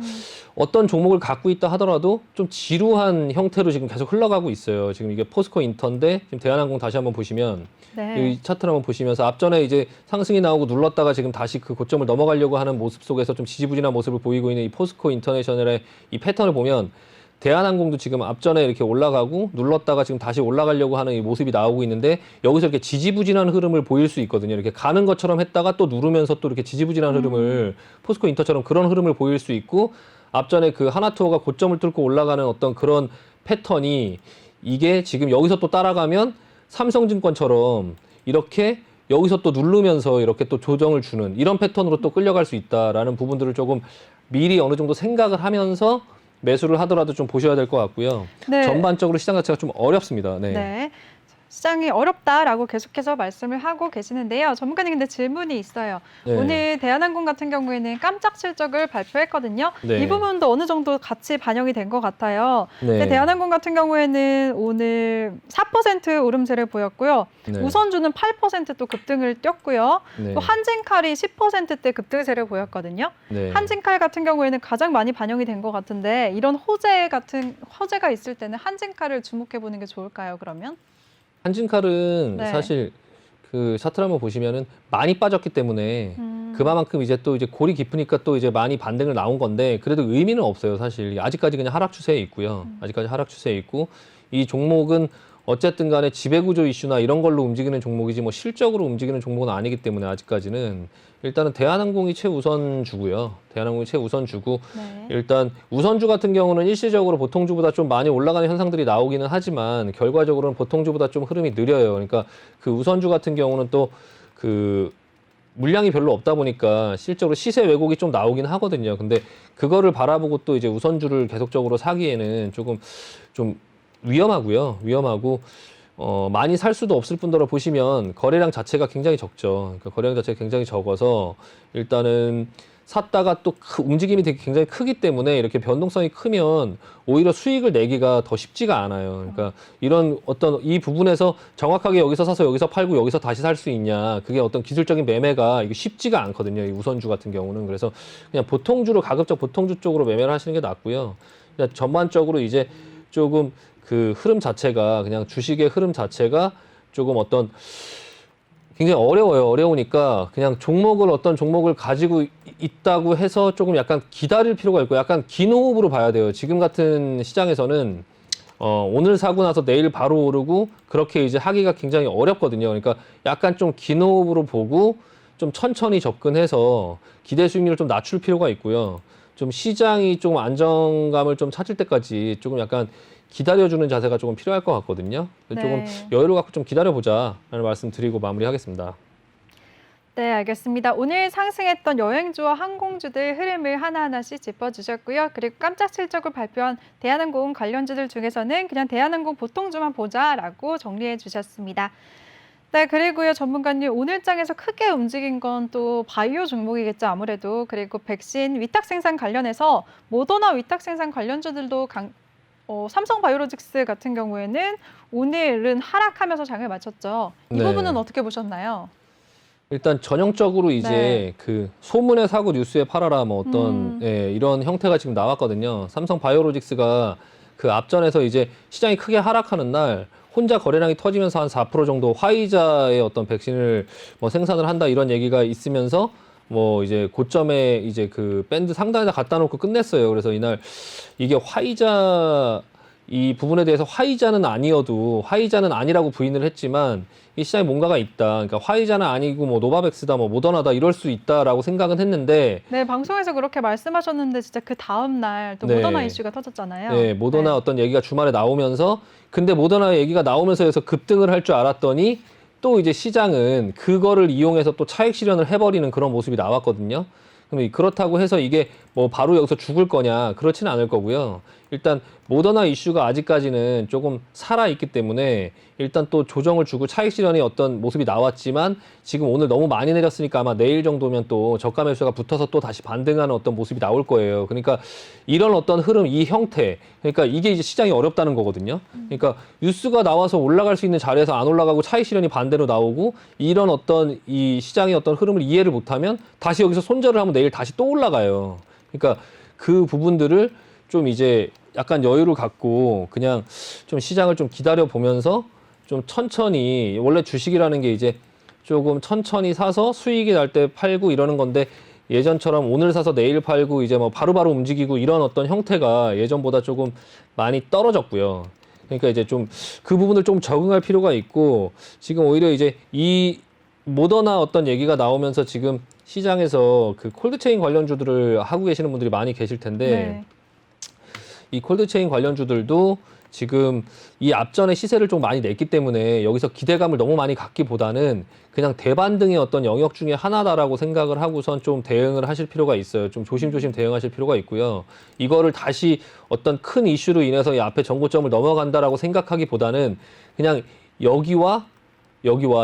어떤 종목을 갖고 있다 하더라도 좀 지루한 형태로 지금 계속 흘러가고 있어요. 지금 이게 포스코 인터인데 지금 대한항공 다시 한번 보시면 네. 이 차트를 한번 보시면서 앞전에 이제 상승이 나오고 눌렀다가 지금 다시 그 고점을 넘어가려고 하는 모습 속에서 좀 지지부진한 모습을 보이고 있는 이 포스코 인터내셔널의 이 패턴을 보면 대한항공도 지금 앞전에 이렇게 올라가고 눌렀다가 지금 다시 올라가려고 하는 이 모습이 나오고 있는데 여기서 이렇게 지지부진한 흐름을 보일 수 있거든요. 이렇게 가는 것처럼 했다가 또 누르면서 또 이렇게 지지부진한 흐름을 포스코 인터처럼 그런 흐름을 보일 수 있고 앞전에 그 하나투어가 고점을 뚫고 올라가는 어떤 그런 패턴이 이게 지금 여기서 또 따라가면 삼성증권처럼 이렇게 여기서 또 누르면서 이렇게 또 조정을 주는 이런 패턴으로 또 끌려갈 수 있다라는 부분들을 조금 미리 어느 정도 생각을 하면서 매수를 하더라도 좀 보셔야 될 것 같고요. 네. 전반적으로 시장 자체가 좀 어렵습니다. 네. 네. 시장이 어렵다라고 계속해서 말씀을 하고 계시는데요. 전문가님 근데 질문이 있어요. 네. 오늘 대한항공 같은 경우에는 깜짝 실적을 발표했거든요. 네. 이 부분도 어느 정도 같이 반영이 된 것 같아요. 네. 근데 대한항공 같은 경우에는 오늘 4% 오름세를 보였고요. 네. 우선주는 8% 또 급등을 띄었고요. 네. 또 한진칼이 10%대 급등세를 보였거든요. 네. 한진칼 같은 경우에는 가장 많이 반영이 된 것 같은데 이런 호재가 있을 때는 한진칼을 주목해 보는 게 좋을까요? 그러면? 한진칼은 네. 사실 그 차트를 한번 보시면은 많이 빠졌기 때문에 그만큼 이제 또 이제 골이 깊으니까 또 이제 많이 반등을 나온 건데 그래도 의미는 없어요. 사실 아직까지 그냥 하락 추세에 있고요. 아직까지 하락 추세에 있고 이 종목은 어쨌든 간에 지배구조 이슈나 이런 걸로 움직이는 종목이지 뭐 실적으로 움직이는 종목은 아니기 때문에 아직까지는 일단은 대한항공이 최우선주고요. 대한항공이 최우선주고 네. 일단 우선주 같은 경우는 일시적으로 보통주보다 좀 많이 올라가는 현상들이 나오기는 하지만 결과적으로는 보통주보다 좀 흐름이 느려요. 그러니까 그 우선주 같은 경우는 또 그 물량이 별로 없다 보니까 실적으로 시세 왜곡이 좀 나오긴 하거든요. 근데 그거를 바라보고 또 이제 우선주를 계속적으로 사기에는 조금 좀 위험하고요. 위험하고 많이 살 수도 없을 뿐더러 보시면 거래량 자체가 굉장히 적죠. 그러니까 거래량 자체가 굉장히 적어서 일단은 샀다가 또 움직임이 되게 굉장히 크기 때문에 이렇게 변동성이 크면 오히려 수익을 내기가 더 쉽지가 않아요. 그러니까 이런 어떤 이 부분에서 정확하게 여기서 사서 여기서 팔고 여기서 다시 살 수 있냐. 그게 어떤 기술적인 매매가 이게 쉽지가 않거든요. 이 우선주 같은 경우는. 그래서 그냥 보통주로 가급적 보통주 쪽으로 매매를 하시는 게 낫고요. 그냥 전반적으로 이제 조금 그 흐름 자체가 그냥 주식의 흐름 자체가 조금 어떤 굉장히 어려워요. 어려우니까 그냥 어떤 종목을 가지고 있다고 해서 조금 약간 기다릴 필요가 있고 약간 긴 호흡으로 봐야 돼요. 지금 같은 시장에서는 오늘 사고 나서 내일 바로 오르고 그렇게 이제 하기가 굉장히 어렵거든요. 그러니까 약간 좀 긴 호흡으로 보고 좀 천천히 접근해서 기대 수익률을 좀 낮출 필요가 있고요. 좀 시장이 좀 안정감을 좀 찾을 때까지 조금 약간 기다려주는 자세가 조금 필요할 것 같거든요. 네. 조금 여유를 갖고 좀 기다려보자라는 말씀 드리고 마무리하겠습니다. 네, 알겠습니다. 오늘 상승했던 여행주와 항공주들 흐름을 하나하나씩 짚어주셨고요. 그리고 깜짝 실적을 발표한 대한항공 관련주들 중에서는 그냥 대한항공 보통주만 보자라고 정리해 주셨습니다. 네, 그리고요, 전문가님, 오늘 장에서 크게 움직인 건 또 바이오 종목이겠죠, 아무래도. 그리고 백신 위탁 생산 관련해서 모더나 위탁 생산 관련주들도 삼성바이오로직스 같은 경우에는 오늘은 하락하면서 장을 마쳤죠. 이 네. 부분은 어떻게 보셨나요? 일단 전형적으로 이제 네. 그 소문에 사고 뉴스에 팔아라 뭐 어떤 이런 형태가 지금 나왔거든요. 삼성 바이오로직스가 그 앞전에서 이제 시장이 크게 하락하는 날 혼자 거래량이 터지면서 한 4% 정도 화이자의 어떤 백신을 뭐 생산을 한다 이런 얘기가 있으면서 뭐 이제 고점에 이제 그 밴드 상단에다 갖다 놓고 끝냈어요. 그래서 이날 이게 화이자 이 부분에 대해서 화이자는 아니어도 화이자는 아니라고 부인을 했지만 이 시장에 뭔가가 있다. 그러니까 화이자는 아니고 뭐 노바백스다, 뭐 모더나다 이럴 수 있다라고 생각은 했는데 네, 방송에서 그렇게 말씀하셨는데 진짜 그 다음 날 또 네. 모더나 이슈가 터졌잖아요. 네, 모더나 네. 어떤 얘기가 주말에 나오면서 근데 모더나 얘기가 나오면서 해서 급등을 할 줄 알았더니 또 이제 시장은 그거를 이용해서 또 차익 실현을 해버리는 그런 모습이 나왔거든요. 그럼 그렇다고 해서 이게 뭐 바로 여기서 죽을 거냐 그렇지는 않을 거고요. 일단 모더나 이슈가 아직까지는 조금 살아있기 때문에 일단 또 조정을 주고 차익 실현의 어떤 모습이 나왔지만 지금 오늘 너무 많이 내렸으니까 아마 내일 정도면 또 저가 매수가 붙어서 또 다시 반등하는 어떤 모습이 나올 거예요. 그러니까 이런 어떤 흐름, 이 형태, 그러니까 이게 이제 시장이 어렵다는 거거든요. 그러니까 뉴스가 나와서 올라갈 수 있는 자리에서 안 올라가고 차익 실현이 반대로 나오고 이런 어떤 이 시장의 어떤 흐름을 이해를 못하면 다시 여기서 손절을 하면 내일 다시 또 올라가요. 그러니까 그 부분들을 좀 이제 약간 여유를 갖고 그냥 좀 시장을 좀 기다려 보면서 좀 천천히 원래 주식이라는 게 이제 조금 천천히 사서 수익이 날 때 팔고 이러는 건데 예전처럼 오늘 사서 내일 팔고 이제 뭐 바로바로 움직이고 이런 어떤 형태가 예전보다 조금 많이 떨어졌고요. 그러니까 이제 좀 그 부분을 좀 적응할 필요가 있고 지금 오히려 이제 이 모더나 어떤 얘기가 나오면서 지금 시장에서 그 콜드체인 관련주들을 하고 계시는 분들이 많이 계실 텐데 네. 이 콜드체인 관련주들도 지금 이 앞전에 시세를 좀 많이 냈기 때문에 여기서 기대감을 너무 많이 갖기보다는 그냥 대반등의 어떤 영역 중에 하나다라고 생각을 하고선 좀 대응을 하실 필요가 있어요. 좀 조심조심 대응하실 필요가 있고요. 이거를 다시 어떤 큰 이슈로 인해서 이 앞에 정고점을 넘어간다라고 생각하기보다는 그냥 여기와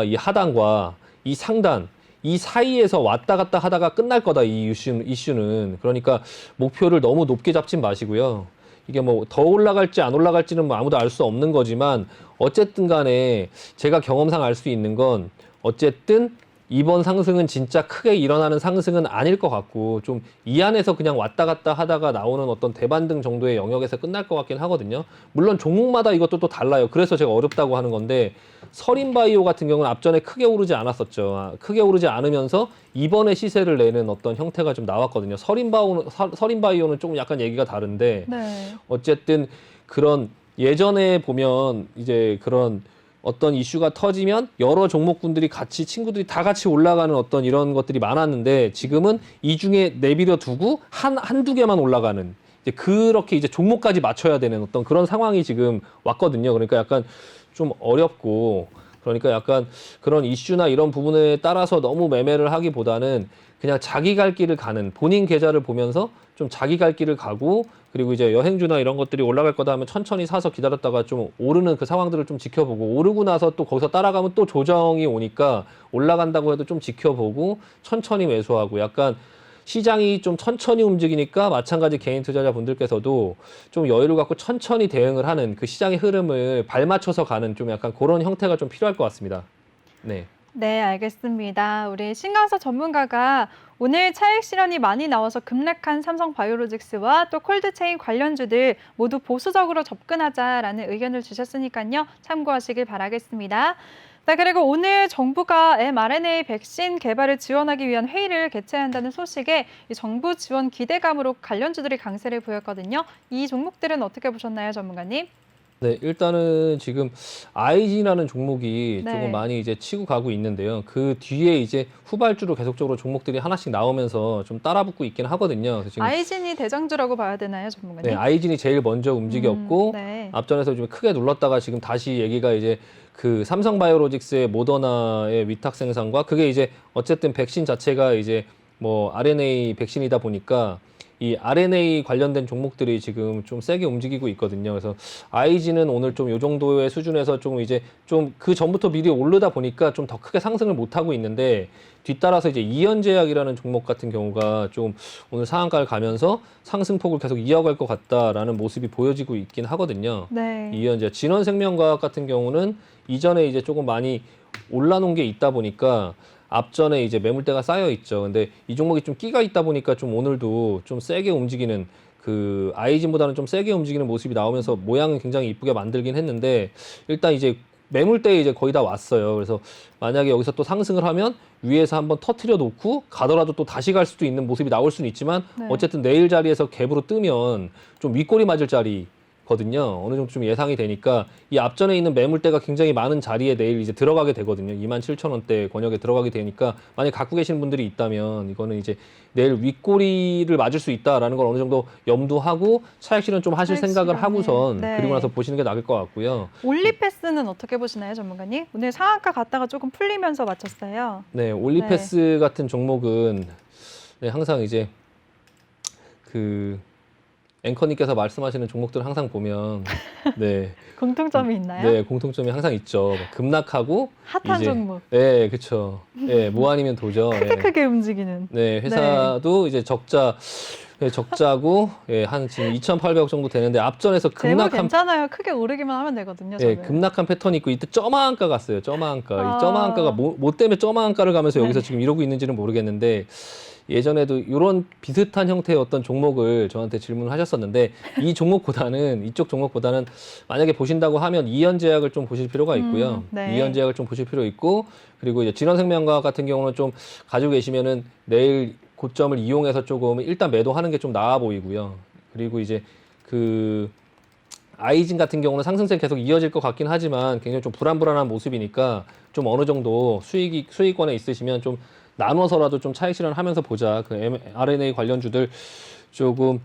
이 하단과 이 상단 이 사이에서 왔다 갔다 하다가 끝날 거다 이 이슈는. 그러니까 목표를 너무 높게 잡진 마시고요. 이게 뭐 더 올라갈지 안 올라갈지는 뭐 아무도 알 수 없는 거지만 어쨌든 간에 제가 경험상 알 수 있는 건 어쨌든 이번 상승은 진짜 크게 일어나는 상승은 아닐 것 같고 좀 이 안에서 그냥 왔다 갔다 하다가 나오는 어떤 대반등 정도의 영역에서 끝날 것 같긴 하거든요. 물론 종목마다 이것도 또 달라요. 그래서 제가 어렵다고 하는 건데 서린바이오 같은 경우는 앞전에 크게 오르지 않았었죠. 크게 오르지 않으면서 이번에 시세를 내는 어떤 형태가 좀 나왔거든요. 서린바이오는 조금 약간 얘기가 다른데 네. 어쨌든 그런 예전에 보면 이제 그런 어떤 이슈가 터지면 여러 종목군들이 같이 친구들이 다 같이 올라가는 어떤 이런 것들이 많았는데 지금은 이 중에 내비려 두고 한두 개만 올라가는 이제 그렇게 이제 종목까지 맞춰야 되는 어떤 그런 상황이 지금 왔거든요. 그러니까 약간 좀 어렵고 그러니까 약간 그런 이슈나 이런 부분에 따라서 너무 매매를 하기보다는 그냥 자기 갈 길을 가는 본인 계좌를 보면서 좀 자기 갈 길을 가고 그리고 이제 여행주나 이런 것들이 올라갈 거다 하면 천천히 사서 기다렸다가 좀 오르는 그 상황들을 좀 지켜보고 오르고 나서 또 거기서 따라가면 또 조정이 오니까 올라간다고 해도 좀 지켜보고 천천히 매수하고 약간 시장이 좀 천천히 움직이니까 마찬가지 개인 투자자분들께서도 좀 여유를 갖고 천천히 대응을 하는 그 시장의 흐름을 발맞춰서 가는 좀 약간 그런 형태가 좀 필요할 것 같습니다. 네. 네, 알겠습니다. 우리 신강서 전문가가 오늘 차익 실현이 많이 나와서 급락한 삼성바이오로직스와 또 콜드체인 관련주들 모두 보수적으로 접근하자라는 의견을 주셨으니까요. 참고하시길 바라겠습니다. 네, 그리고 오늘 정부가 mRNA 백신 개발을 지원하기 위한 회의를 개최한다는 소식에 이 정부 지원 기대감으로 관련주들이 강세를 보였거든요. 이 종목들은 어떻게 보셨나요, 전문가님? 네, 일단은 지금 IG라는 종목이 네. 조금 많이 이제 치고 가고 있는데요. 그 뒤에 이제 후발주로 계속적으로 종목들이 하나씩 나오면서 좀 따라붙고 있긴 하거든요. 그래서 지금 아이진이 대장주라고 봐야 되나요, 전문가님? 네, 아이진이 제일 먼저 움직였고 네. 앞전에서 좀 크게 눌렀다가 지금 다시 얘기가 이제 그 삼성바이오로직스의 모더나의 위탁 생산과 그게 이제 어쨌든 백신 자체가 이제 뭐 RNA 백신이다 보니까 이 RNA 관련된 종목들이 지금 좀 세게 움직이고 있거든요. 그래서 IG는 오늘 좀 요 정도의 수준에서 좀 이제 좀 그 전부터 미리 오르다 보니까 좀 더 크게 상승을 못 하고 있는데 뒤따라서 이제 이현제약이라는 종목 같은 경우가 좀 오늘 상한가를 가면서 상승폭을 계속 이어갈 것 같다라는 모습이 보여지고 있긴 하거든요. 네. 이현제 진원생명과학 같은 경우는 이전에 이제 조금 많이 올라놓은 게 있다 보니까 앞전에 이제 매물대가 쌓여 있죠. 근데 이 종목이 좀 끼가 있다 보니까 좀 오늘도 좀 세게 움직이는 그 아이진보다는 좀 세게 움직이는 모습이 나오면서 모양은 굉장히 이쁘게 만들긴 했는데 일단 이제 매물대에 이제 거의 다 왔어요. 그래서 만약에 여기서 또 상승을 하면 위에서 한번 터트려 놓고 가더라도 또 다시 갈 수도 있는 모습이 나올 수는 있지만 네. 어쨌든 내일 자리에서 갭으로 뜨면 좀 윗꼬리 맞을 자리 거든요. 어느 정도 좀 예상이 되니까 이 앞전에 있는 매물대가 굉장히 많은 자리에 내일 이제 들어가게 되거든요. 27,000원대 권역에 들어가게 되니까 만약 갖고 계신 분들이 있다면 이거는 이제 내일 윗꼬리를 맞을 수 있다라는 걸 어느 정도 염두하고 차익 실현 좀 하실 차익 생각을 실현을. 하고선 네. 그리고 나서 보시는 게 나을 것 같고요. 올리패스는 어떻게 보시나요, 전문가님? 오늘 상한가 갔다가 조금 풀리면서 마쳤어요. 네, 올리패스 같은 종목은 네, 항상 이제 그 앵커님께서 말씀하시는 종목들을 항상 보면 네, 공통점이 있나요? 네 공통점이 항상 있죠. 뭐 급락하고 핫한 이제 종목. 네, 그렇죠. 네, 뭐 아니면 도죠. 크게 네. 크게 움직이는. 네, 회사도 이제 적자고 예, 한 지금 2,800억 정도 되는데 앞전에서 제목 급락한 괜찮아요. 크게 오르기만 하면 되거든요, 예, 저는. 급락한 패턴이 있고 이때 점화한가 갔어요. 점화한가. 아. 이 점화한가가 뭐 때문에 점화한가를 가면서 여기서 네. 지금 이러고 있는지는 모르겠는데 예전에도 이런 비슷한 형태의 어떤 종목을 저한테 질문하셨었는데 이쪽 종목보다는 만약에 보신다고 하면 이현제약을 좀 보실 필요가 있고요. 네. 이현제약을 좀 보실 필요 있고 그리고 이제 진원생명과학 같은 경우는 좀 가지고 계시면은 내일 고점을 이용해서 조금 일단 매도하는 게 좀 나아 보이고요. 그리고 이제 그 아이진 같은 경우는 상승세 계속 이어질 것 같긴 하지만 굉장히 좀 불안한 모습이니까 좀 어느 정도 수익권에 있으시면 좀 나눠서라도 좀 차익 실현하면서 보자. 그 mRNA 관련주들 조금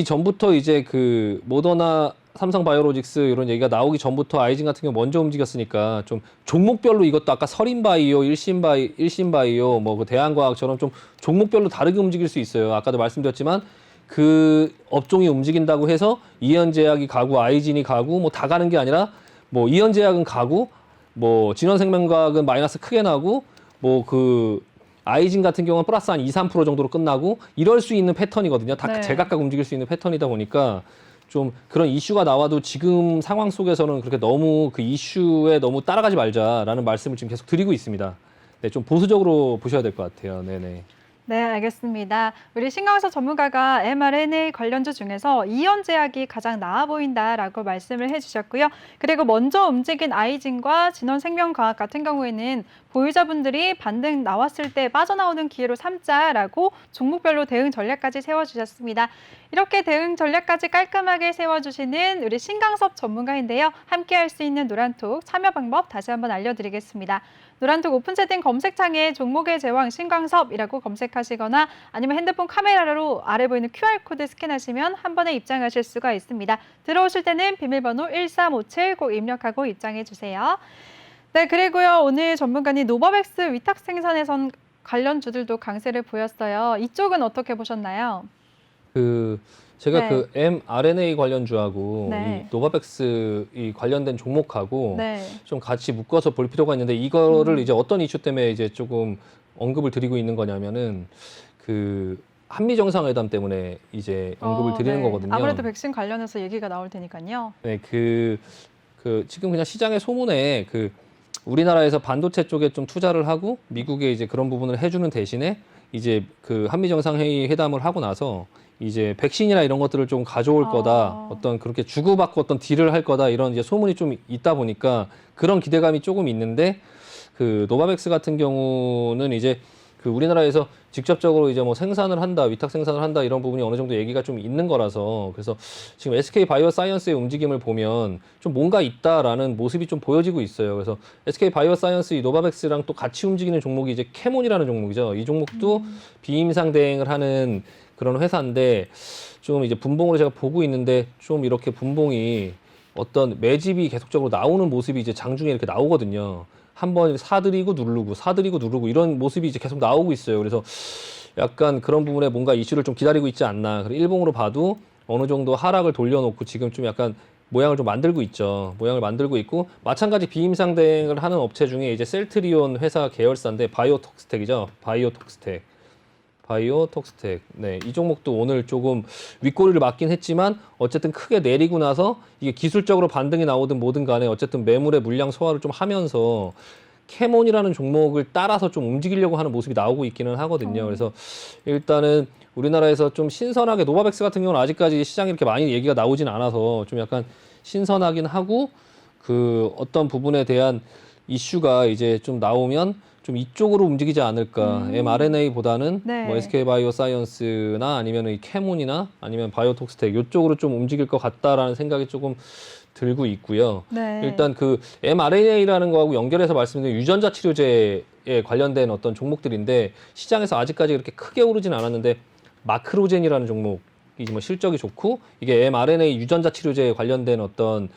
전부터 이제 그 모더나 삼성바이오로직스 이런 얘기가 나오기 전부터 아이진 같은 경우 먼저 움직였으니까 좀 종목별로 이것도 아까 서린바이오, 일신바이오, 뭐 그 대한과학처럼 좀 종목별로 다르게 움직일 수 있어요. 아까도 말씀드렸지만 그 업종이 움직인다고 해서 이현제약이 가고 아이진이 가고 뭐 다 가는 게 아니라 뭐 이현제약은 가고 뭐 진원생명과학은 마이너스 크게 나고 뭐 그 아이진 같은 경우는 플러스 한 2, 3% 정도로 끝나고 이럴 수 있는 패턴이거든요. 다 네. 제각각 움직일 수 있는 패턴이다 보니까 좀 그런 이슈가 나와도 지금 상황 속에서는 그렇게 너무 그 이슈에 너무 따라가지 말자라는 말씀을 지금 계속 드리고 있습니다. 네, 좀 보수적으로 보셔야 될 것 같아요. 네네. 네, 알겠습니다. 우리 신강석 전문가가 mRNA 관련주 중에서 이현제약이 가장 나아 보인다라고 말씀을 해주셨고요. 그리고 먼저 움직인 아이진과 진원생명과학 같은 경우에는 보유자분들이 반등 나왔을 때 빠져나오는 기회로 삼자라고 종목별로 대응 전략까지 세워주셨습니다. 이렇게 대응 전략까지 깔끔하게 세워주시는 우리 신강섭 전문가인데요. 함께 할 수 있는 노란톡 참여 방법 다시 한번 알려드리겠습니다. 노란톡 오픈 채팅 검색창에 종목의 제왕 신강섭이라고 검색하시거나 아니면 핸드폰 카메라로 아래 보이는 QR코드 스캔하시면 한 번에 입장하실 수가 있습니다. 들어오실 때는 비밀번호 1357 꼭 입력하고 입장해 주세요. 네, 그리고요. 오늘 전문가님 노바백스 위탁 생산에선 관련주들도 강세를 보였어요. 이쪽은 어떻게 보셨나요? 제가 네. 그 mRNA 관련주하고 네. 이 노바백스 이 관련된 종목하고 네. 좀 같이 묶어서 볼 필요가 있는데 이거를 이제 어떤 이슈 때문에 이제 조금 언급을 드리고 있는 거냐면은 그 한미 정상회담 때문에 이제 언급을 드리는 네. 거거든요. 아무래도 백신 관련해서 얘기가 나올 테니까요. 네, 지금 그냥 시장의 소문에 우리나라에서 반도체 쪽에 좀 투자를 하고 미국에 이제 그런 부분을 해주는 대신에 이제 그 한미 정상회의 회담을 하고 나서 이제 백신이나 이런 것들을 좀 가져올 거다. 어떤 그렇게 주고받고 어떤 딜을 할 거다. 이런 이제 소문이 좀 있다 보니까 그런 기대감이 조금 있는데 그 노바백스 같은 경우는 이제 그 우리나라에서 직접적으로 이제 뭐 생산을 한다, 위탁 생산을 한다 이런 부분이 어느 정도 얘기가 좀 있는 거라서 그래서 지금 SK 바이오사이언스의 움직임을 보면 좀 뭔가 있다라는 모습이 좀 보여지고 있어요. 그래서 SK 바이오사이언스 이 노바백스랑 또 같이 움직이는 종목이 이제 캐몬이라는 종목이죠. 이 종목도 비임상 대행을 하는 그런 회사인데 좀 이제 분봉으로 제가 보고 있는데 좀 이렇게 분봉이 어떤 매집이 계속적으로 나오는 모습이 이제 장중에 이렇게 나오거든요. 한번 사들이고 누르고 이런 모습이 이제 계속 나오고 있어요. 그래서 약간 그런 부분에 뭔가 이슈를 좀 기다리고 있지 않나. 그리고 일봉으로 봐도 어느 정도 하락을 돌려놓고 지금 좀 약간 모양을 좀 만들고 있죠. 모양을 만들고 있고 마찬가지 비임상 대행을 하는 업체 중에 이제 셀트리온 회사 계열사인데 바이오톡스텍이죠. 바이오톡스텍. 네, 이 종목도 오늘 조금 윗꼬리를 맞긴 했지만 어쨌든 크게 내리고 나서 이게 기술적으로 반등이 나오든 뭐든 간에 어쨌든 매물의 물량 소화를 좀 하면서 캐몬이라는 종목을 따라서 좀 움직이려고 하는 모습이 나오고 있기는 하거든요. 그래서 일단은 우리나라에서 좀 신선하게 노바백스 같은 경우는 아직까지 시장에 이렇게 많이 얘기가 나오진 않아서 좀 약간 신선하긴 하고 그 어떤 부분에 대한 이슈가 이제 좀 나오면 좀 이쪽으로 움직이지 않을까. mRNA보다는 네. 뭐 SK바이오사이언스나 아니면 이 캐몬이나 아니면 바이오톡스텍 이쪽으로 좀 움직일 것 같다라는 생각이 조금 들고 있고요. 네. 일단 그 mRNA라는 거하고 연결해서 말씀드린 유전자 치료제에 관련된 어떤 종목들인데 시장에서 아직까지 그렇게 크게 오르진 않았는데 마크로젠이라는 종목이 뭐 실적이 좋고 이게 mRNA 유전자 치료제에 관련된 어떤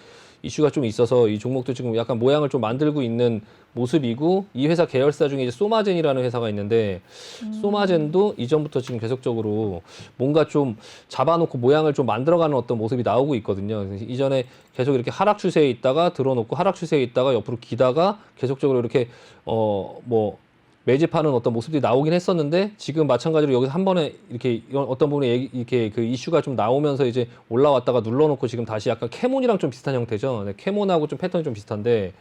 이슈가 좀 있어서 이 종목도 지금 약간 모양을 좀 만들고 있는 모습이고 이 회사 계열사 중에 이제 소마젠이라는 회사가 있는데 소마젠도 이전부터 지금 계속적으로 뭔가 좀 잡아놓고 모양을 좀 만들어가는 어떤 모습이 나오고 있거든요. 그래서 이전에 계속 이렇게 하락 추세에 있다가 들어놓고 하락 추세에 있다가 옆으로 기다가 계속적으로 이렇게 뭐 매집하는 어떤 모습들이 나오긴 했었는데 지금 마찬가지로 여기서 한 번에 이렇게 어떤 부분에 이렇게 그 이슈가 좀 나오면서 이제 올라왔다가 눌러놓고 지금 다시 약간 캐몬이랑 좀 비슷한 형태죠. 네, 캐몬하고 좀 패턴이 좀 비슷한데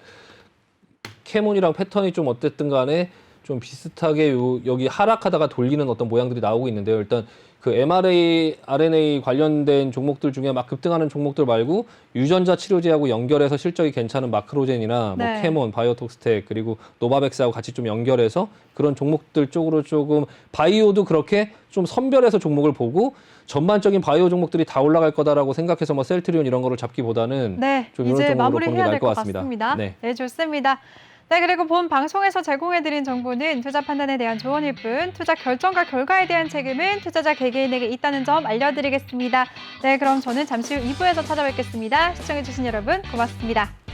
캐몬이랑 패턴이 좀 어쨌든 간에 좀 비슷하게 여기 하락하다가 돌리는 어떤 모양들이 나오고 있는데요. 일단 그 mRNA 관련된 종목들 중에 막 급등하는 종목들 말고 유전자 치료제하고 연결해서 실적이 괜찮은 마크로젠이나 뭐 네. 캐몬, 바이오톡스텍 그리고 노바백스하고 같이 좀 연결해서 그런 종목들 쪽으로 조금 바이오도 그렇게 좀 선별해서 종목을 보고 전반적인 바이오 종목들이 다 올라갈 거다라고 생각해서 뭐 셀트리온 이런 거를 잡기보다는 네, 좀 이런 이제 종목으로 보는 게 마무리해야 나을 될 것 것 같습니다. 같습니다. 네. 네, 좋습니다. 네, 그리고 본 방송에서 제공해드린 정보는 투자 판단에 대한 조언일 뿐 투자 결정과 결과에 대한 책임은 투자자 개개인에게 있다는 점 알려드리겠습니다. 네, 그럼 저는 잠시 후 2부에서 찾아뵙겠습니다. 시청해주신 여러분 고맙습니다.